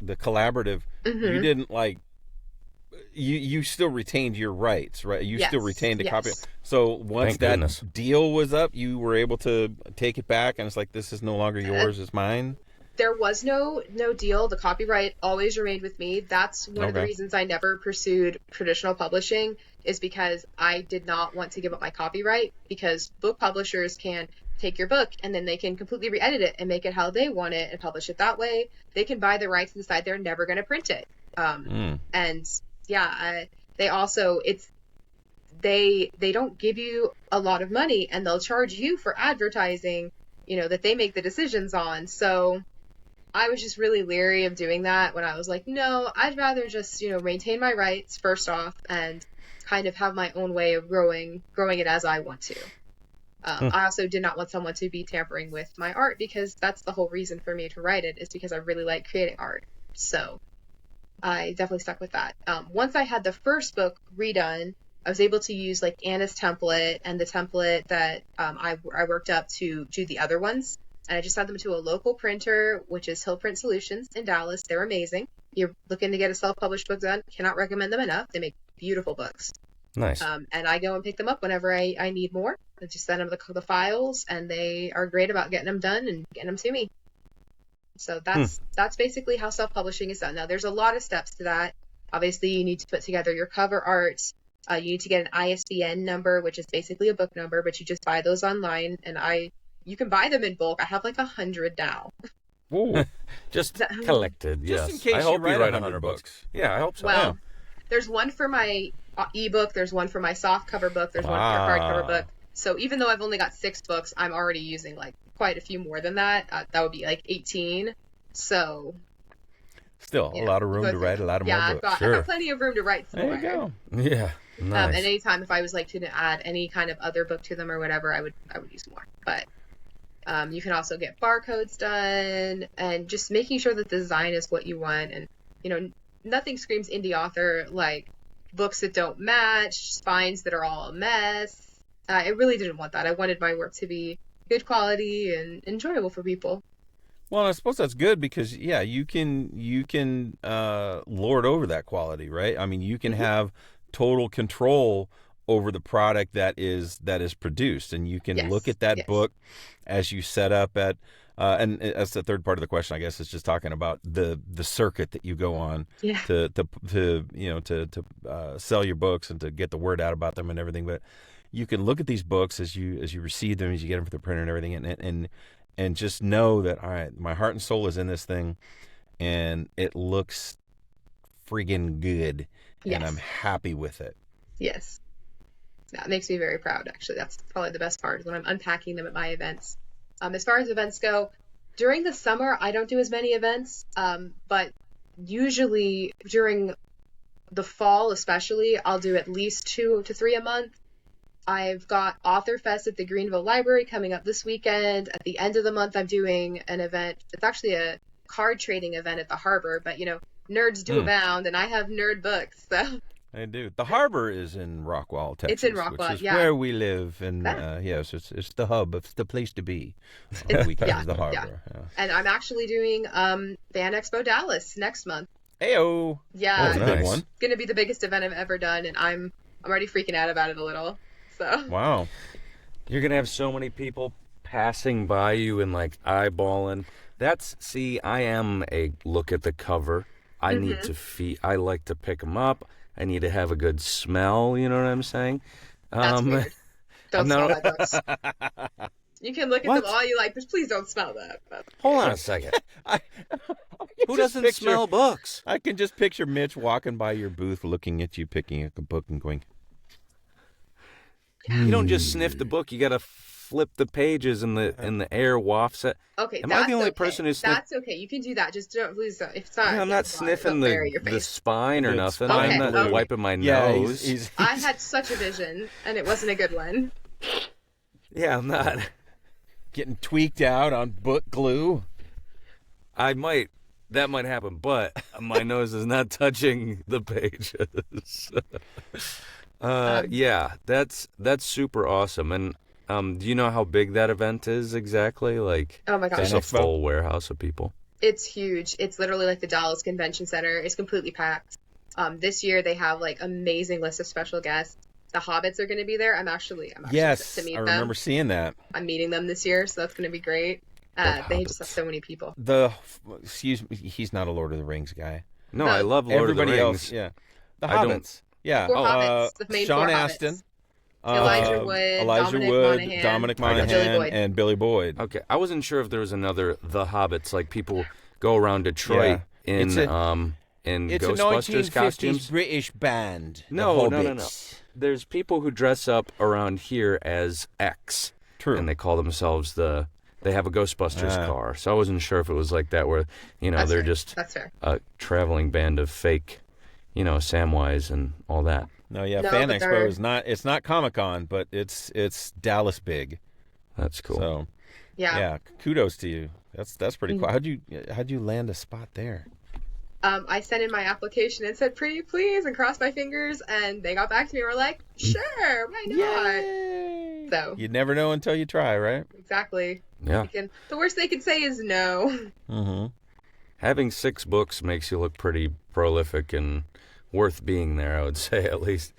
collaborative, you didn't like, you still retained your rights, right? You still retained the copy. So once that deal was up, you were able to take it back and it's like, this is no longer yours, it's mine. There was no deal. The copyright always remained with me. That's one of the reasons I never pursued traditional publishing, is because I did not want to give up my copyright, because book publishers can take your book and then they can completely re-edit it and make it how they want it and publish it that way. They can buy the rights and decide they're never going to print it. And yeah, they also, they don't give you a lot of money and they'll charge you for advertising, that they make the decisions on. So I was just really leery of doing that when I was like, no, I'd rather just, maintain my rights first off and kind of have my own way of growing it as I want to. I also did not want someone to be tampering with my art, because that's the whole reason for me to write it, is because I really like creating art. So I definitely stuck with that. Once I had the first book redone, I was able to use like Anna's template and the template that I worked up to do the other ones. And I just sent them to a local printer, which is Hill Print Solutions in Dallas. They're amazing. You're looking to get a self-published book done, cannot recommend them enough. They make beautiful books. Nice. And I go and pick them up whenever I need more. I just send them the files, and they are great about getting them done and getting them to me. So that's basically how self-publishing is done. Now, there's a lot of steps to that. Obviously, you need to put together your cover art. You need to get an ISBN number, which is basically a book number, but you just buy those online, and you can buy them in bulk. I have like 100 now. Ooh. Just collected, yes. Just in case I hope you write 100 books. Yeah, I hope so. Well, there's one for my ebook, there's one for my soft cover book, there's one for a hardcover book. So even though I've only got 6 books, I'm already using like quite a few more than that. That would be like 18. So still a lot of room to write a lot of more books. I've got plenty of room to write some more. There you go. Yeah. Nice. And anytime if I was like to add any kind of other book to them or whatever, I would use more. But you can also get barcodes done, and just making sure that the design is what you want. And nothing screams indie author like books that don't match, spines that are all a mess. I really didn't want that. I wanted my work to be good quality and enjoyable for people. Well, I suppose that's good because you can lord over that quality, right? I mean, you can have total control over the product that is produced, and you can look Yes. at that Yes. book as you set up at. And that's the third part of the question, I guess, is just talking about the circuit that you go on Yeah. to sell your books and to get the word out about them and everything. But you can look at these books as you receive them, as you get them for the printer and everything, and just know that, all right, my heart and soul is in this thing, and it looks friggin' good, and I'm Yes. happy with it. Yes. That makes me very proud, actually. That's probably the best part is when I'm unpacking them at my events. As far as events go, during the summer, I don't do as many events, but usually during the fall, especially, I'll do at least 2 to 3 a month. I've got Author Fest at the Greenville Library coming up this weekend. At the end of the month, I'm doing an event. It's actually a card trading event at the Harbor, but nerds do abound, and I have nerd books, so. I do. The Harbor is in Rockwall, Texas. It's in Rockwall, which is yeah. where we live, and Yeah. yes, it's the hub. It's the place to be. On the weekends, yeah, the yeah. Harbor. Yeah. And I'm actually doing Fan Expo Dallas next month. Heyo. Yeah, That's a nice. big one. it's gonna be the biggest event I've ever done, and I'm already freaking out about it a little. So Wow. You're gonna have so many people passing by you and like eyeballing. I am a look at the cover. I need to I like to pick them up. I need to have a good smell. You know what I'm saying? that's weird. Don't no. smell my books. You can look at What? them all you like, but please don't smell that. Hold on a second. Who doesn't smell books? I can just picture Mitch walking by your booth, looking at you, picking up a book, and going, You don't just sniff the book. You gotta flip the pages, and the air wafts it. Okay, Am I that's the only okay. person who sniffs? That's okay. You can do that. Just please don't. If it's not, I'm not sniffing don't bury your the face. spine or The nothing. spine I'm not glue. wiping my yeah, nose. he's I had such a vision, and it wasn't a good one. Yeah, I'm not. getting tweaked out on book glue. That might happen, but my nose is not touching the pages. Yeah, that's super awesome. And do you know how big that event is exactly? Like, Oh my gosh. there's a Expo? full warehouse of people. It's huge. It's literally like the Dallas Convention Center. It's completely packed. This year they have like amazing list of special guests. The Hobbits are going to be there. I'm actually Yes, to meet I them. remember seeing that. I'm meeting them this year, so that's going to be great. Love They just have Hobbits. so many people. Excuse me, he's not a Lord of the Rings guy. No, No. I love Lord Everybody of the else, Rings. yeah. The I don't- Hobbits. Yeah. Four Hobbits, the main Sean four Astin. Hobbits. Elijah Wood, Elijah Dominic Wood, Monaghan, Dominic I got you. Billy Monaghan, Boyd. and Billy Boyd. Okay, I wasn't sure if there was another The Hobbits. Like people go around Detroit in It's It's a Ghostbusters 1950s costumes. British band. the No. Hobbits. There's people who dress up around here as X, True. and they call themselves They have a Ghostbusters Ah. car. So I wasn't sure if it was like that, where That's they're fair. just That's fair. a traveling band of fake, Samwise and all that. No, yeah, No, Fan but Expo they're- is not. It's not Comic-Con, but it's Dallas big. That's cool. So yeah, kudos to you. That's pretty cool. How'd you land a spot there? I sent in my application and said, pretty please, and crossed my fingers, and they got back to me and were like, sure, why not? Yay! So, You never know until you try, right? exactly. Yeah. The worst they could say is no. Mm-hmm. Having 6 books makes you look pretty prolific and worth being there, I would say, at least.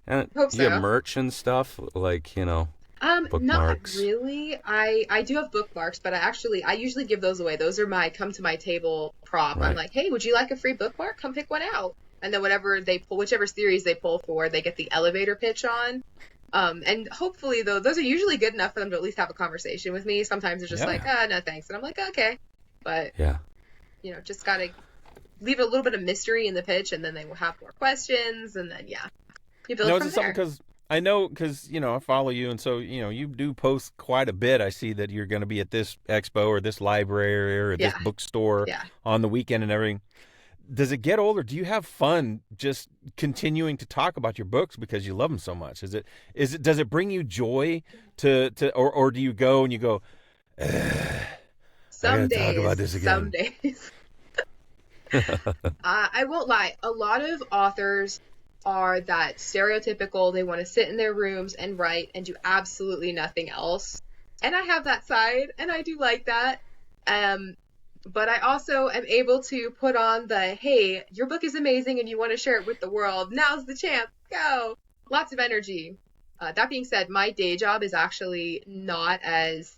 And Hope you have so. merch and stuff, like, Not Bookmarks. really. I do have bookmarks, but I usually give those away. Those are my come to my table prop. Right. I'm like, hey, would you like a free bookmark? Come pick one out. And then whichever series they pull for, they get the elevator pitch on. And hopefully though, those are usually good enough for them to at least have a conversation with me. Sometimes it's just Yeah. like, no thanks. And I'm like, okay. But, yeah. just gotta leave a little bit of mystery in the pitch, and then they will have more questions, and then, you build No, from it's something there. because I know I follow you, and so you do post quite a bit. I see that you're going to be at this expo or this library or this Yeah. bookstore Yeah. on the weekend and everything. Does it get old, or do you have fun just continuing to talk about your books because you love them so much? Does it bring you joy or do you go and you go, Some I gotta days, talk about this again. some days. I won't lie. A lot of authors are that stereotypical. They want to sit in their rooms and write and do absolutely nothing else. And I have that side, and I do like that. but I also am able to put on the, hey, your book is amazing and you want to share it with the world. Now's the chance. Go. Lots of energy. That being said, my day job is actually not as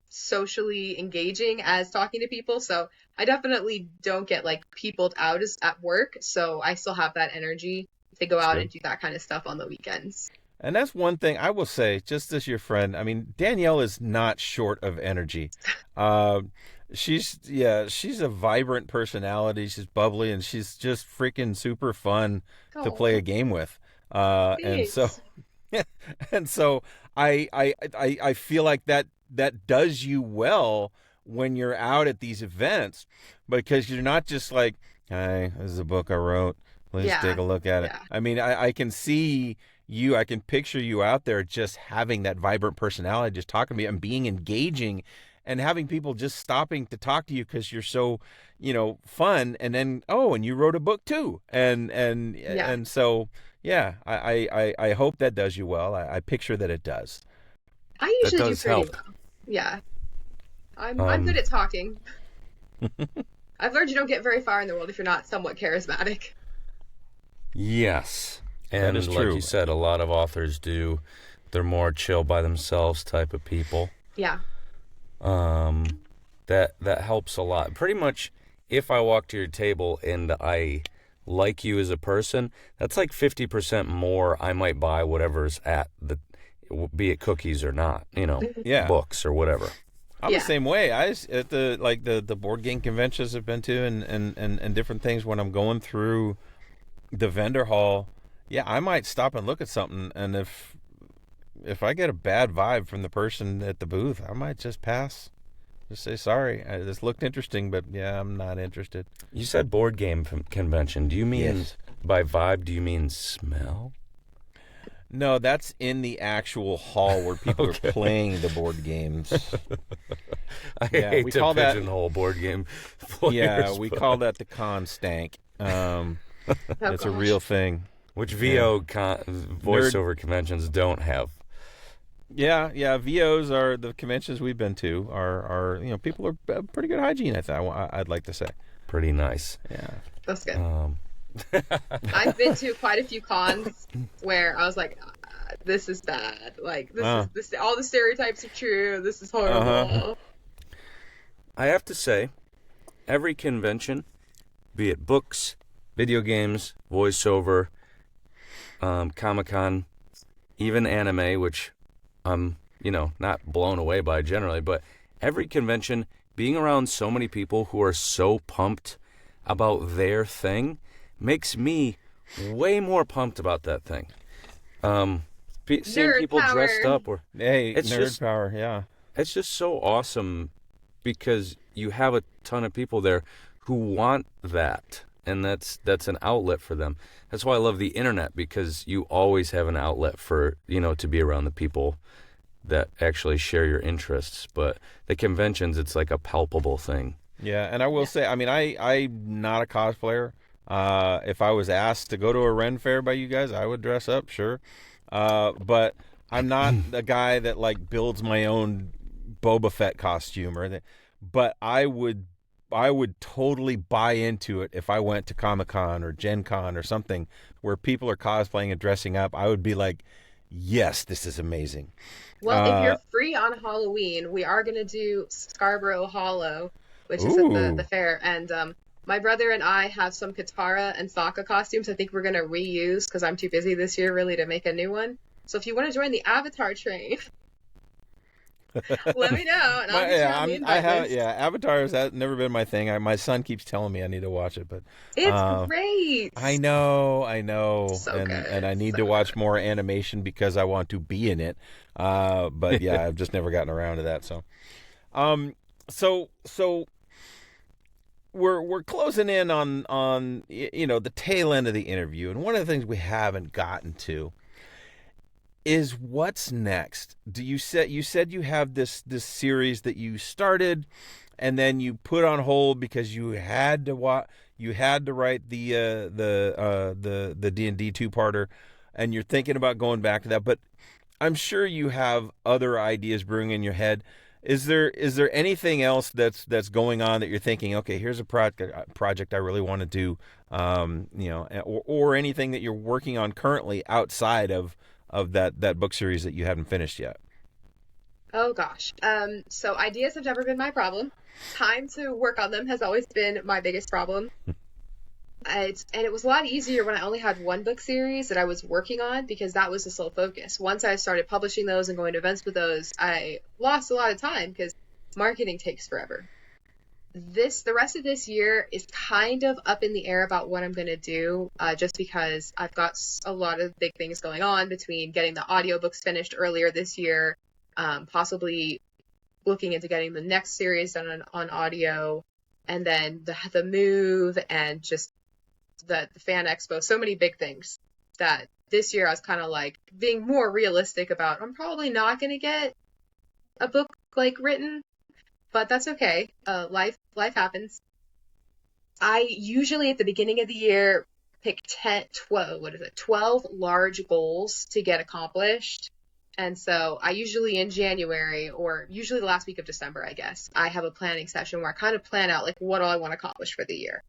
socially engaging as talking to people. So I definitely don't get like peopled out as at work. So I still have that energy to go out and do that kind of stuff on the weekends. And that's one thing I will say, just as your friend. I mean, Danielle is not short of energy. She's a vibrant personality. She's bubbly, and she's just freaking super fun to play a game with. And so, and so I feel like that does you well when you're out at these events, because you're not just like, hey, this is a book I wrote. Please take a look at it. I mean, I can see you, I can picture you out there just having that vibrant personality, just talking to me and being engaging and having people just stopping to talk to you because you're so, fun. And then, and you wrote a book too. And so, I hope that does you well. I picture that it does. I usually do pretty well. Yeah. I'm good at talking. I've learned you don't get very far in the world if you're not somewhat charismatic. Yes. And that is like true. you said, a lot of authors do. They're more chill by themselves type of people. Yeah. That helps a lot. Pretty much, if I walk to your table and I like you as a person, that's like 50% more I might buy whatever's at be it cookies or not, books or whatever. I'm the same way. At the board game conventions I've been to and different things, when I'm going through the vendor hall, I might stop and look at something, and if I get a bad vibe from the person at the booth, I might just pass. Just say, sorry, this looked interesting, but I'm not interested. You said board game convention. Do you mean, by vibe, do you mean smell? No, that's in the actual hall where people are playing the board games. I hate to pigeonhole board game players. We call that the con stank. It's a real thing. Which VO voiceover conventions don't have. Yeah. VOs are the conventions we've been to. Are people are pretty good hygiene. I'd like to say. Pretty nice. Yeah, that's good. I've been to quite a few cons where I was like, this is bad. Like this all the stereotypes are true. This is horrible. I have to say, every convention, be it books, video games, voiceover, Comic-Con, even anime, which I'm, not blown away by generally, but every convention, being around so many people who are so pumped about their thing makes me way more pumped about that thing. Seeing people dressed up, it's nerd power, yeah. It's just so awesome because you have a ton of people there who want that, and that's an outlet for them. That's why I love the internet, because you always have an outlet for, to be around the people that actually share your interests. But the conventions, it's like a palpable thing. Yeah, and I will say, I mean, I'm not a cosplayer. If I was asked to go to a Ren fair by you guys, I would dress up, sure. But I'm not the guy that like builds my own Boba Fett costume but I would totally buy into it if I went to Comic-Con or Gen Con or something where people are cosplaying and dressing up. I would be like, yes, this is amazing. Well, if you're free on Halloween, we are going to do Scarborough Hollow, which is at the fair. And my brother and I have some Katara and Sokka costumes I think we're going to reuse because I'm too busy this year really to make a new one. So if you want to join the Avatar train, let me know. And I'll get you on the invite list. Avatar has never been my thing. My son keeps telling me I need to watch it, but it's great. I know, so and good. And I need to watch more animation because I want to be in it. But yeah, I've just never gotten around to that. So we're closing in on the tail end of the interview, and one of the things we haven't gotten to is what's next. You said you have this series that you started and then you put on hold because you had to write the D&D two-parter, and you're thinking about going back to that, but I'm sure you have other ideas brewing in your head. is there anything else that's going on that you're thinking, okay, here's a project I really want to do, or anything that you're working on currently outside of that book series that you haven't finished yet? Oh gosh. So ideas have never been my problem. Time to work on them has always been my biggest problem. And it was a lot easier when I only had one book series that I was working on, because that was the sole focus. Once I started publishing those and going to events with those, I lost a lot of time because marketing takes forever. The rest of this year is kind of up in the air about what I'm going to do, just because I've got a lot of big things going on, between getting the audiobooks finished earlier this year, possibly looking into getting the next series done on audio, and then the move, and just the fan expo. So many big things that this year I was kind of like being more realistic about. I'm probably not going to get a book like written, but that's okay. Life happens. I usually at the beginning of the year pick 12 large goals to get accomplished. And so I usually in January, or usually the last week of December, I guess, I have a planning session where I kind of plan out like what do I want to accomplish for the year.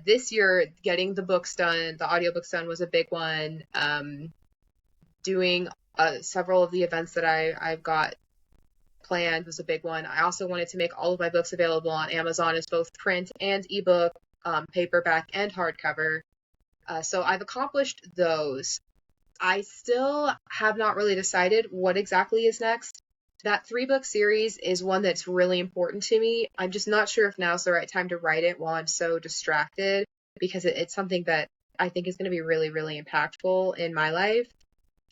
This year, getting the books done, the audiobooks done, was a big one. Doing several of the events that I've got planned was a big one. I also wanted to make all of my books available on Amazon as both print and ebook, paperback and hardcover. So I've accomplished those. I still have not really decided what exactly is next. That 3-book series is one that's really important to me. I'm just not sure if now's the right time to write it while I'm so distracted, because it's something that I think is going to be really, really impactful in my life.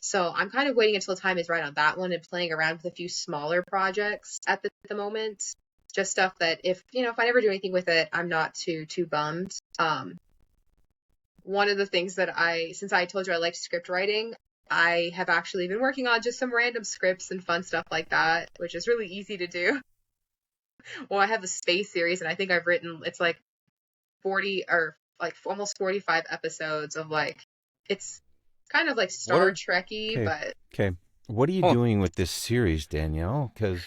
So I'm kind of waiting until time is right on that one, and playing around with a few smaller projects at the moment. Just stuff that if I never do anything with it, I'm not too bummed. One of the things that since I told you I liked script writing, I have actually been working on just some random scripts and fun stuff like that, which is really easy to do. Well, I have the space series, and I think I've written, it's like 40 or like almost 45 episodes of it's kind of like Star Trek-y, but... Okay. What are you doing with this series, Danielle? Because...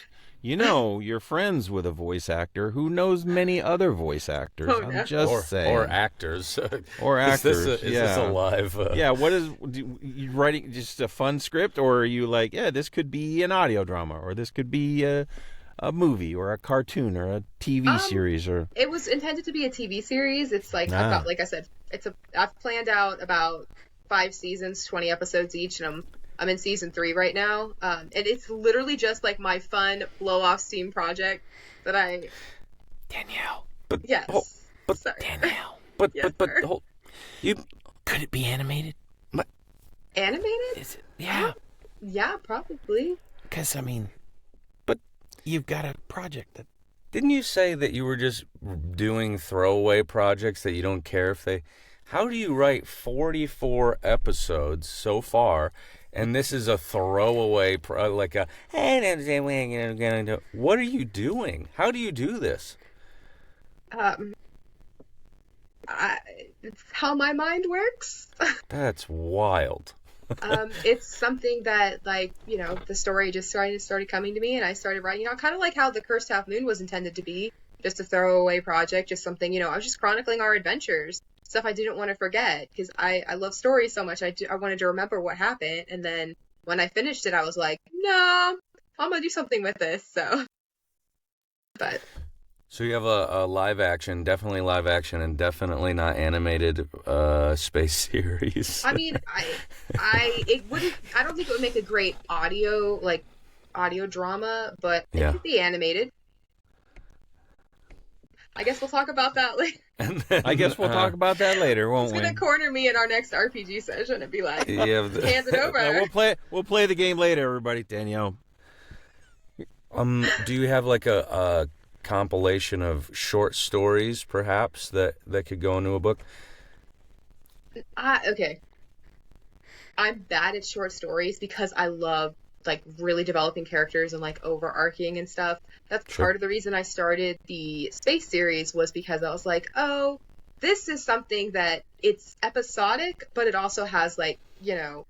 you're friends with a voice actor who knows many other voice actors. Oh, no. I'm just saying. Or actors. Or actors. Is this a live... Yeah, what is... You writing just a fun script? Or are you like, yeah, this could be an audio drama, or this could be a movie, or a cartoon, or a TV series, or... It was intended to be a TV series. It's like, I've got, like I said, I've planned out about 5 seasons, 20 episodes each, and I'm in season 3 right now, and it's literally just like my fun blow-off steam project that I... Danielle. Yes. Sorry. Danielle. Yes, sir. Could it be animated? Animated? Is it? Yeah. Yeah, probably. Because, but you've got a project that... Didn't you say that you were just doing throwaway projects that you don't care if they... How do you write 44 episodes so far... And this is a throwaway, what are you doing? How do you do this? It's how my mind works. That's wild. It's something that, the story just started coming to me, and I started writing. Kind of like how The Cursed Half Moon was intended to be, just a throwaway project, just something, I was just chronicling our adventures. Stuff I didn't want to forget, because I love stories so much. I wanted to remember what happened, and then when I finished it, I was like, no, I'm gonna do something with this. So you have a live action, definitely live action, and definitely not animated space series. I mean, I don't think it would make a great audio drama, but it could be animated. I guess we'll talk about that later. I guess we'll talk about that later, won't we? It's going to corner me in our next RPG session and be like, hand it over. No, we'll play the game later, everybody. Danielle. Do you have like a compilation of short stories, perhaps, that could go into a book? Okay. I'm bad at short stories because I love really developing characters and overarching and stuff. That's part of the reason I started the space series, was because I was like, oh, this is something that it's episodic, but it also has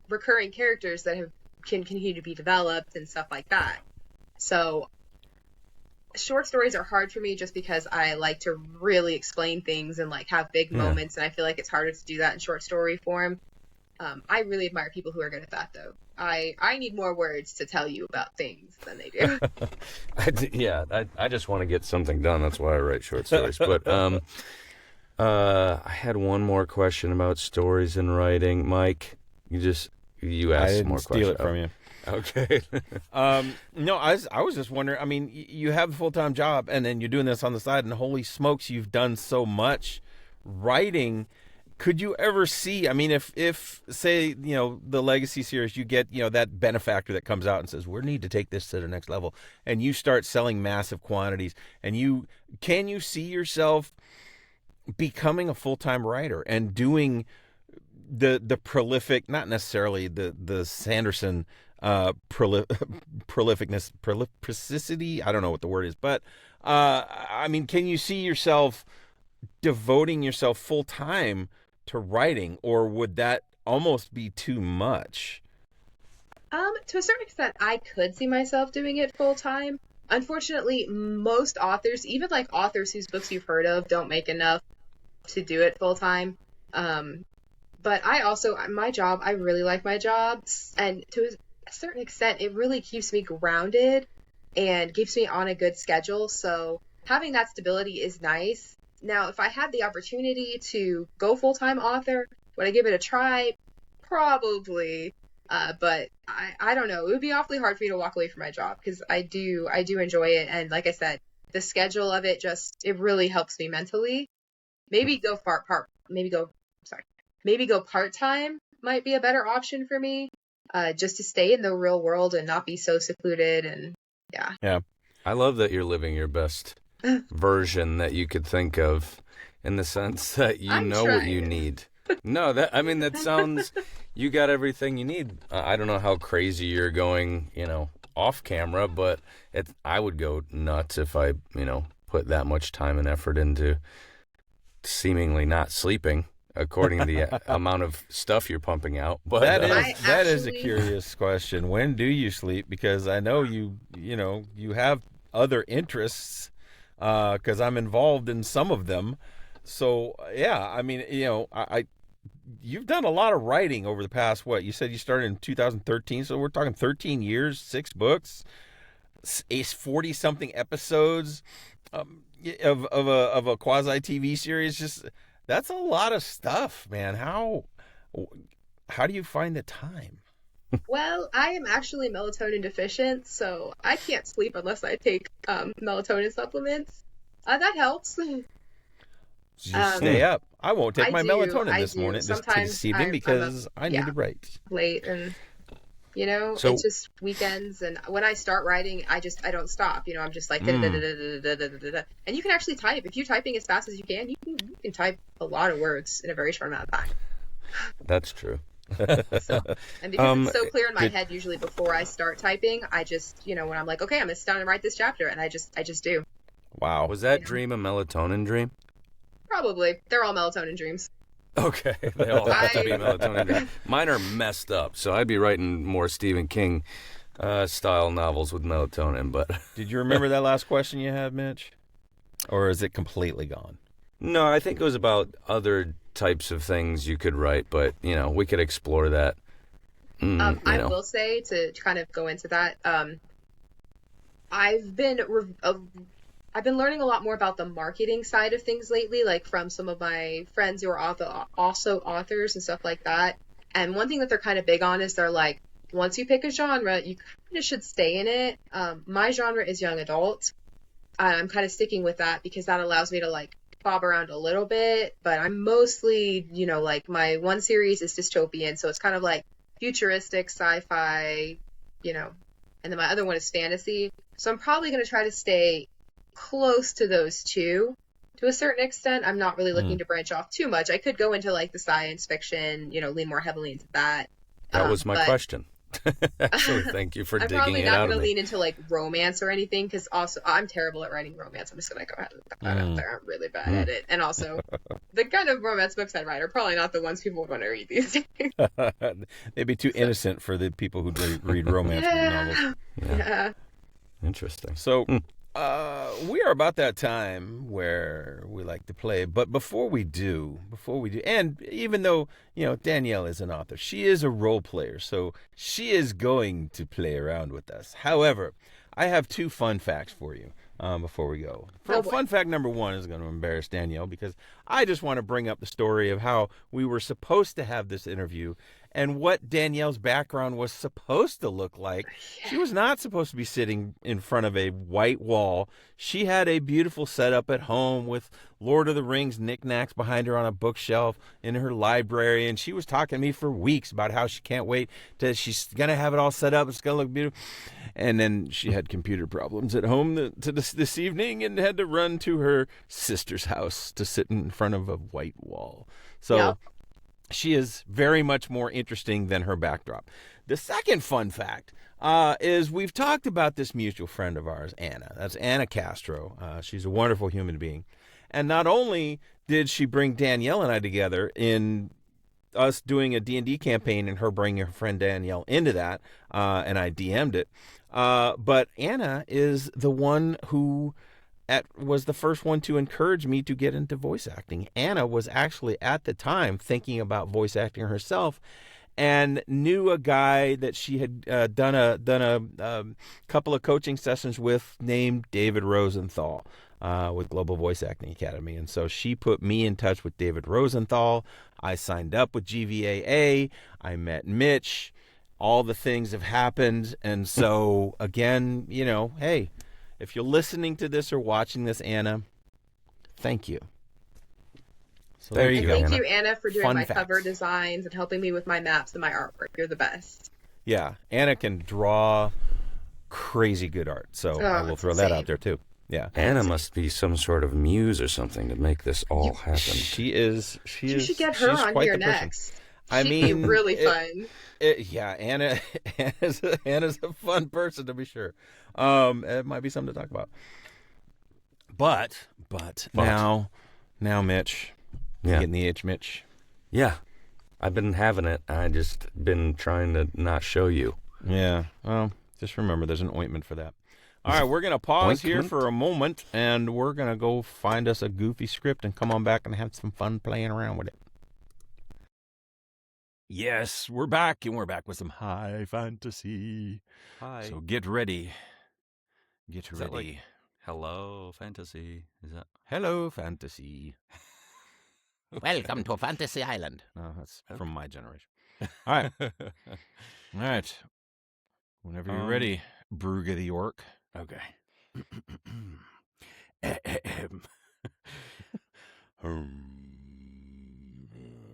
recurring characters that can continue to be developed and stuff like that. So short stories are hard for me just because I like to really explain things and like have big moments, and I feel like it's harder to do that in short story form. I really admire people who are good at that, though. I need more words to tell you about things than they do. I just want to get something done. That's why I write short stories. But I had one more question about stories and writing. Mike, you asked more questions. I didn't steal it from you. Okay. No, I was just wondering. I mean, you have a full-time job, and then you're doing this on the side, and holy smokes, you've done so much writing. Could you ever see? I mean, if say the Legacy series, you get that benefactor that comes out and says we need to take this to the next level, and you start selling massive quantities, and can you see yourself becoming a full-time writer and doing the prolific, not necessarily the Sanderson prolificity, I don't know what the word is, but I mean, can you see yourself devoting yourself full-time to writing, or would that almost be too much? To a certain extent, I could see myself doing it full-time. Unfortunately, most authors, even like authors whose books you've heard of, don't make enough to do it full-time. But my job, I really like my job, and to a certain extent, it really keeps me grounded and keeps me on a good schedule. So having that stability is nice. Now, if I had the opportunity to go full-time author, would I give it a try? Probably. But I don't know. It would be awfully hard for me to walk away from my job because I do enjoy it. And like I said, the schedule of it it really helps me mentally. Maybe go part-time might be a better option for me. Just to stay in the real world and not be so secluded, and yeah. Yeah. I love that you're living your best version that you could think of, in the sense that I'm know trying. What you need. No, that sounds, you got everything you need. I don't know how crazy you're going, off camera, but I would go nuts if I, put that much time and effort into seemingly not sleeping, according to the amount of stuff you're pumping out. But that is a curious question. When do you sleep? Because I know you have other interests, because I'm involved in some of them. So yeah, I mean, you've done a lot of writing over the past, what you said you started in 2013, so we're talking 13 years, 6 books, 40 something episodes of a quasi TV series. Just that's a lot of stuff, man. How do you find the time? Well, I am actually melatonin deficient, so I can't sleep unless I take melatonin supplements. That helps. You stay up. I won't take my melatonin this evening because I need to write late, and it's just weekends. And when I start writing, I don't stop. I'm just like and you can actually type. If you're typing as fast as you can type a lot of words in a very short amount of time. That's true. And because it's so clear in my head, usually before I start typing, I just when I'm like, okay, I'm gonna sit down and write this chapter, and I just do. Wow. Was that dream a melatonin dream? Probably. They're all melatonin dreams. Okay. They all have to be melatonin dreams. Mine are messed up, so I'd be writing more Stephen King style novels with melatonin. But did you remember that last question you had, Mitch? Or is it completely gone? No, I think it was about other types of things you could write, but we could explore that. I will say, to kind of go into that, I've been learning a lot more about the marketing side of things lately, like from some of my friends who are also authors and stuff like that. And one thing that they're kind of big on is they're like, once you pick a genre, you kind of should stay in it. My genre is young adult. I'm kind of sticking with that because that allows me to like bob around a little bit, but I'm mostly, like my one series is dystopian, so it's kind of like futuristic sci-fi, and then my other one is fantasy. So I'm probably going to try to stay close to those two to a certain extent. I'm not really looking to branch off too much. I could go into like the science fiction, lean more heavily into that. That was my question. Actually, thank you for digging it out. I'm probably not going to lean into like romance or anything, because also I'm terrible at writing romance. I'm just going to go ahead and put that out there. I'm really bad at it. And also, the kind of romance books I write are probably not the ones people want to read these days. They'd be too innocent for the people who read romance novels. Yeah. Interesting. So, We are about that time where we like to play, but before we do, and even though, Danielle is an author, she is a role player, so she is going to play around with us. However, I have two fun facts for you before we go. Fun fact number one is going to embarrass Danielle because I just want to bring up the story of how we were supposed to have this interview and what Danielle's background was supposed to look like. Yeah. She was not supposed to be sitting in front of a white wall. She had a beautiful setup at home with Lord of the Rings knickknacks behind her on a bookshelf in her library, and she was talking to me for weeks about how she can't wait to, she's going to have it all set up. It's going to look beautiful. And then she had computer problems at home this evening and had to run to her sister's house to sit in front of a white wall. So... Yep. She is very much more interesting than her backdrop. The second fun fact is we've talked about this mutual friend of ours, Anna. That's Anna Castro. She's a wonderful human being. And not only did she bring Danielle and I together in us doing a D&D campaign and her bringing her friend Danielle into that, and I DM'd it, but Anna is the one who... was the first one to encourage me to get into voice acting. Anna was actually at the time thinking about voice acting herself and knew a guy that she had done a couple of coaching sessions with named David Rosenthal with Global Voice Acting Academy. And so she put me in touch with David Rosenthal. I signed up with GVAA. I met Mitch. All the things have happened. And so, again, hey, if you're listening to this or watching this, Anna, thank you. So There you go, Thank Anna. you, Anna, for doing Fun my facts. cover designs and helping me with my maps and my artwork. You're the best. Yeah, Anna can draw crazy good art. So I will it's throw that insane. out there, too. Yeah. Anna must be some sort of muse or something to make this all happen. She is. You should get her she's on quite here the person. next. I She'd mean, be really fun. Yeah, Anna's a fun person to be sure. It might be something to talk about. But now, Mitch, Yeah. getting the H, Mitch. Yeah. I've been having it. I just been trying to not show you. Yeah. Well, just remember, there's an ointment for that. All right, we're gonna pause here Ointment? for a moment, and we're gonna go find us a goofy script and come on back and have some fun playing around with it. Yes, we're back, and we're back with some high fantasy. Hi. So get ready. Get Is that ready. like- Hello, fantasy. Is that? Hello, fantasy. Welcome to Fantasy Island. No, that's from my generation. All right. All right. Whenever you're ready, Brugge the Orc. Okay.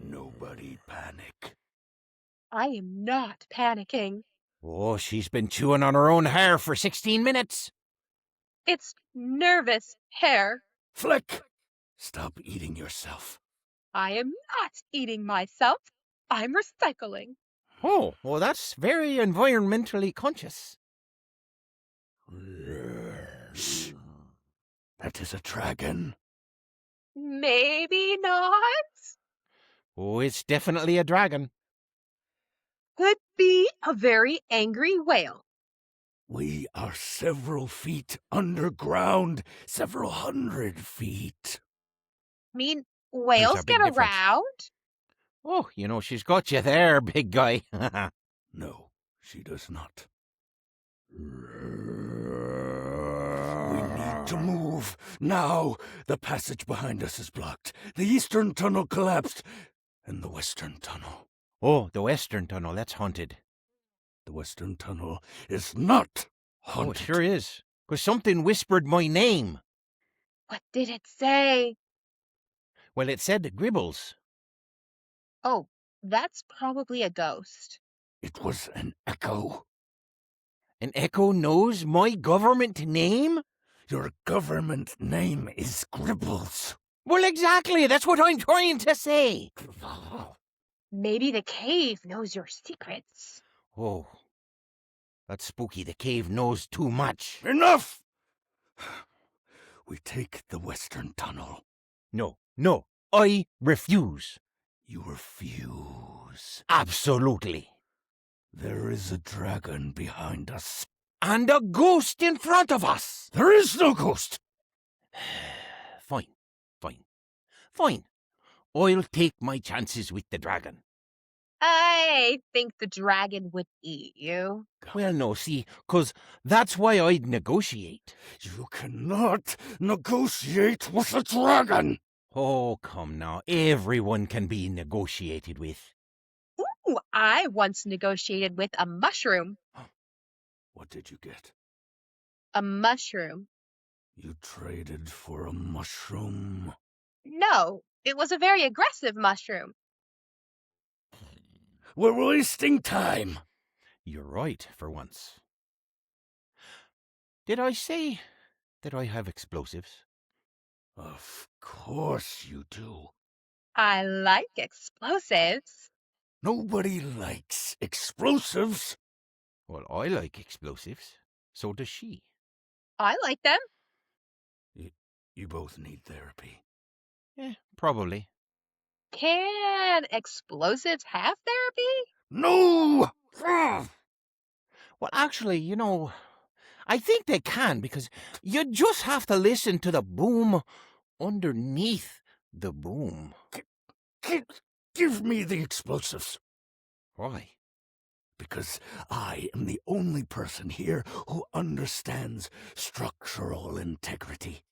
Nobody panic. I am not panicking. Oh, she's been chewing on her own hair for 16 minutes. It's nervous hair. Flick! Stop eating yourself. I am not eating myself. I'm recycling. Oh, well, that's very environmentally conscious. Shh. That is a dragon. Maybe not. Oh, it's definitely a dragon. Could be a very angry whale. We are several feet underground, several hundred feet. Mean whales big get difference. around? Oh, she's got you there, big guy. No, she does not. We need to move. Now, the passage behind us is blocked. The eastern tunnel collapsed, and the western tunnel. Oh, the western tunnel, that's haunted. The western tunnel is not Oh, haunted. it sure is. 'Cause something whispered my name. What did it say? Well, it said Gribbles. Oh, that's probably a ghost. It was an echo. An echo knows my government name? Your government name is Gribbles. Well, exactly. That's what I'm trying to say. Maybe the cave knows your secrets. Oh, that's spooky. The cave knows too much. Enough! We take the western tunnel. No, I refuse. You refuse. Absolutely. There is a dragon behind us. And a ghost in front of us. There is no ghost. Fine, fine, fine. I'll take my chances with the dragon. I think the dragon would eat you. Well, no, see, 'cause that's why I'd negotiate. You cannot negotiate with a dragon. Oh, come now. Everyone can be negotiated with. Ooh, I once negotiated with a mushroom. What did you get? A mushroom. You traded for a mushroom. No, it was a very aggressive mushroom. We're wasting time. You're right, for once. Did I say that I have explosives? Of course you do. I like explosives. Nobody likes explosives. Well, I like explosives. So does she. I like them. You both need therapy. Probably. Can explosives have therapy? No! Well, actually, I think they can, because you just have to listen to the boom underneath the boom. Give me the explosives. Why? Because I am the only person here who understands structural integrity.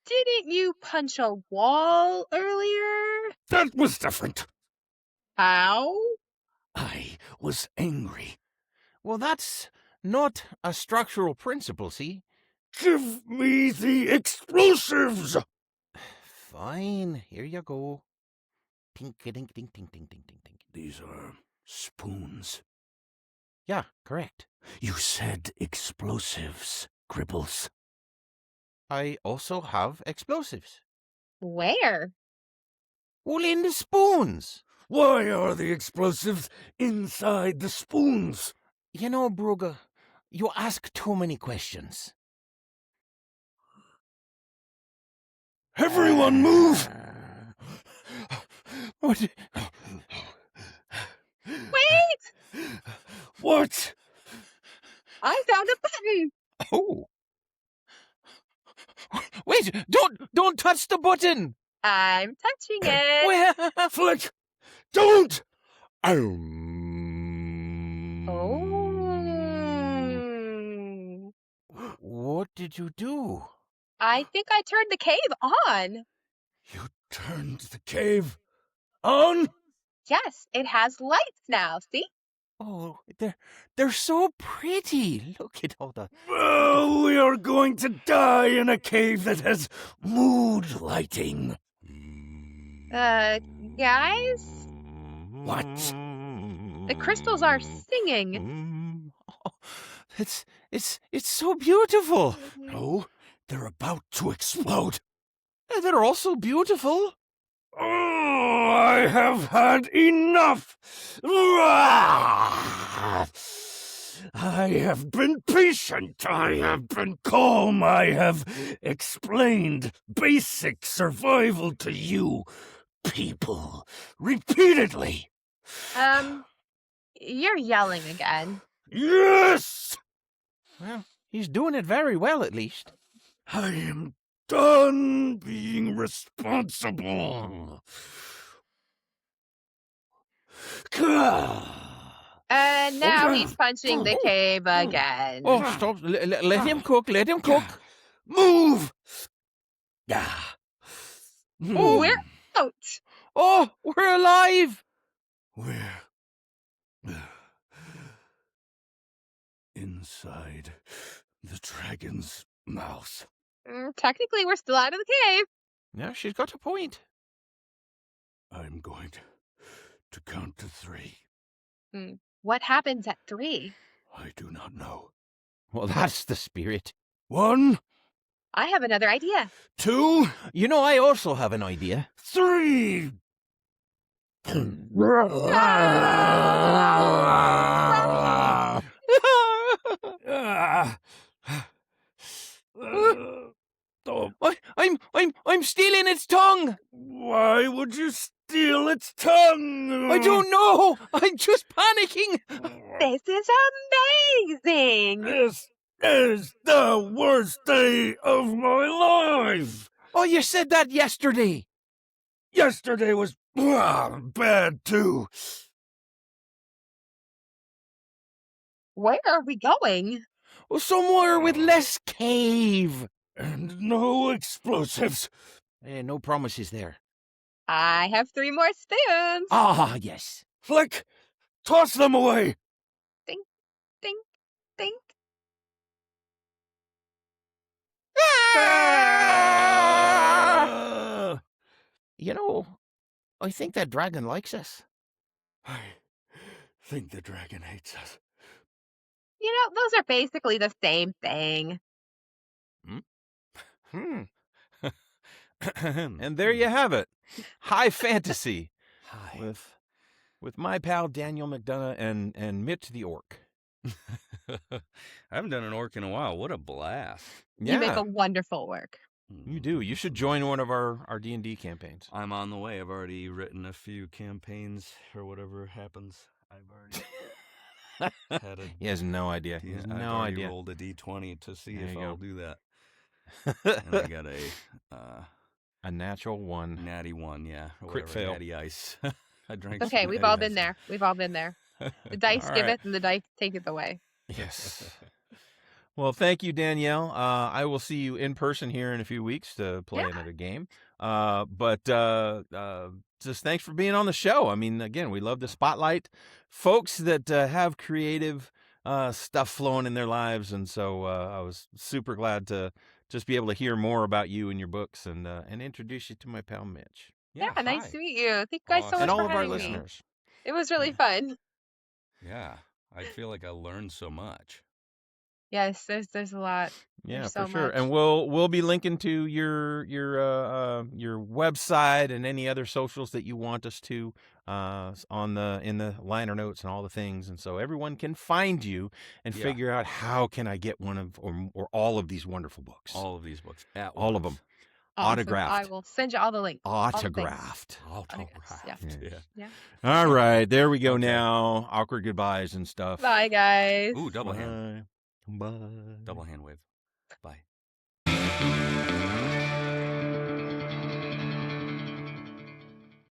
Didn't you punch a wall earlier? That was different. How? I was angry. Well, that's not a structural principle, see? Give me the explosives! Fine, here you go. Tink-a-dink-dink-dink-dink-dink-dink. These are spoons. Yeah, correct. You said explosives, Gribbles. I also have explosives. Where? Well, in the spoons. Why are the explosives inside the spoons? Brugge, you ask too many questions. Everyone move! What? Wait! What? I found a button! Oh. Wait, don't touch the button. I'm touching it. Where? Flick! Don't! Oh. What did you do? I think I turned the cave on. You turned the cave on? Yes, it has lights now, see? Oh, they're so pretty. Look at all the... Oh, we are going to die in a cave that has mood lighting. Guys? What? The crystals are singing. Oh, it's so beautiful. No, they're about to explode. And they're also beautiful. Oh, I have had enough. I have been patient. I have been calm. I have explained basic survival to you people repeatedly. You're yelling again. Yes! Well, he's doing it very well, at least. I am done being responsible. Now he's punching the cave again. Oh, stop. Let him cook. Let him cook. Move! Oh, we're out. Oh, we're alive. We're inside the dragon's mouth. Technically, we're still out of the cave. Yeah, she's got a point. I'm going to count to 3. What happens at 3? I do not know. Well, that's the spirit. 1, I have another idea. 2, I also have an idea. 3. I'm stealing its tongue. Why would you steal its tongue? I don't know. I'm just panicking. This is amazing. This is the worst day of my life. Oh, you said that yesterday. Yesterday was bad too. Where are we going? Well, somewhere with less cave. And no explosives. No promises there. I have 3 more spoons. Ah, yes. Flick, toss them away. Think, think, think. You know, I think that dragon likes us. I think the dragon hates us. You know, those are basically the same thing. And there you have it. High fantasy Hi. with my pal Danielle McDonough and Mitch the orc. I haven't done an orc in a while. What a blast. Yeah, You make a wonderful work. you do. You should join one of our D&D campaigns. I'm on the way. I've already written a few campaigns or whatever happens. I've already had a... He has no idea. He has I've no already idea. rolled a d20 to see There if you I'll go. do that. And I got A natural one. natty 1, yeah. Or Crit whatever, fail. Natty ice. I drank Okay, some we've natty all been ice. there. We've all been there. The dice All give right. it and the dice take it away. Yes. Well, thank you, Danielle. I will see you in person here in a few weeks to play Yeah. another game. But just thanks for being on the show. I mean, again, we love to spotlight folks that have creative stuff flowing in their lives, and so I was super glad to just be able to hear more about you and your books and introduce you to my pal Mitch Yeah, nice hi. to meet you. Thank you guys so Awesome. much and all for of our having me. listeners. It was really fun. Yeah, I feel like I learned so much. Yes, there's a lot. Yeah, There's for so sure. much. And we'll be linking to your website and any other socials that you want us to in the liner notes and all the things, and so everyone can find you and Yeah. figure out how can I get one of or all of these wonderful books. All of these books. At All of once. them. Awesome. Autographed. I will send you all the links. all the things. Autographed. Autographs, yeah. Yeah. Yeah. All right, there we go Okay. now. Awkward goodbyes and stuff. Bye, guys. Ooh, double hand. Bye. Bye. Double hand wave. Bye.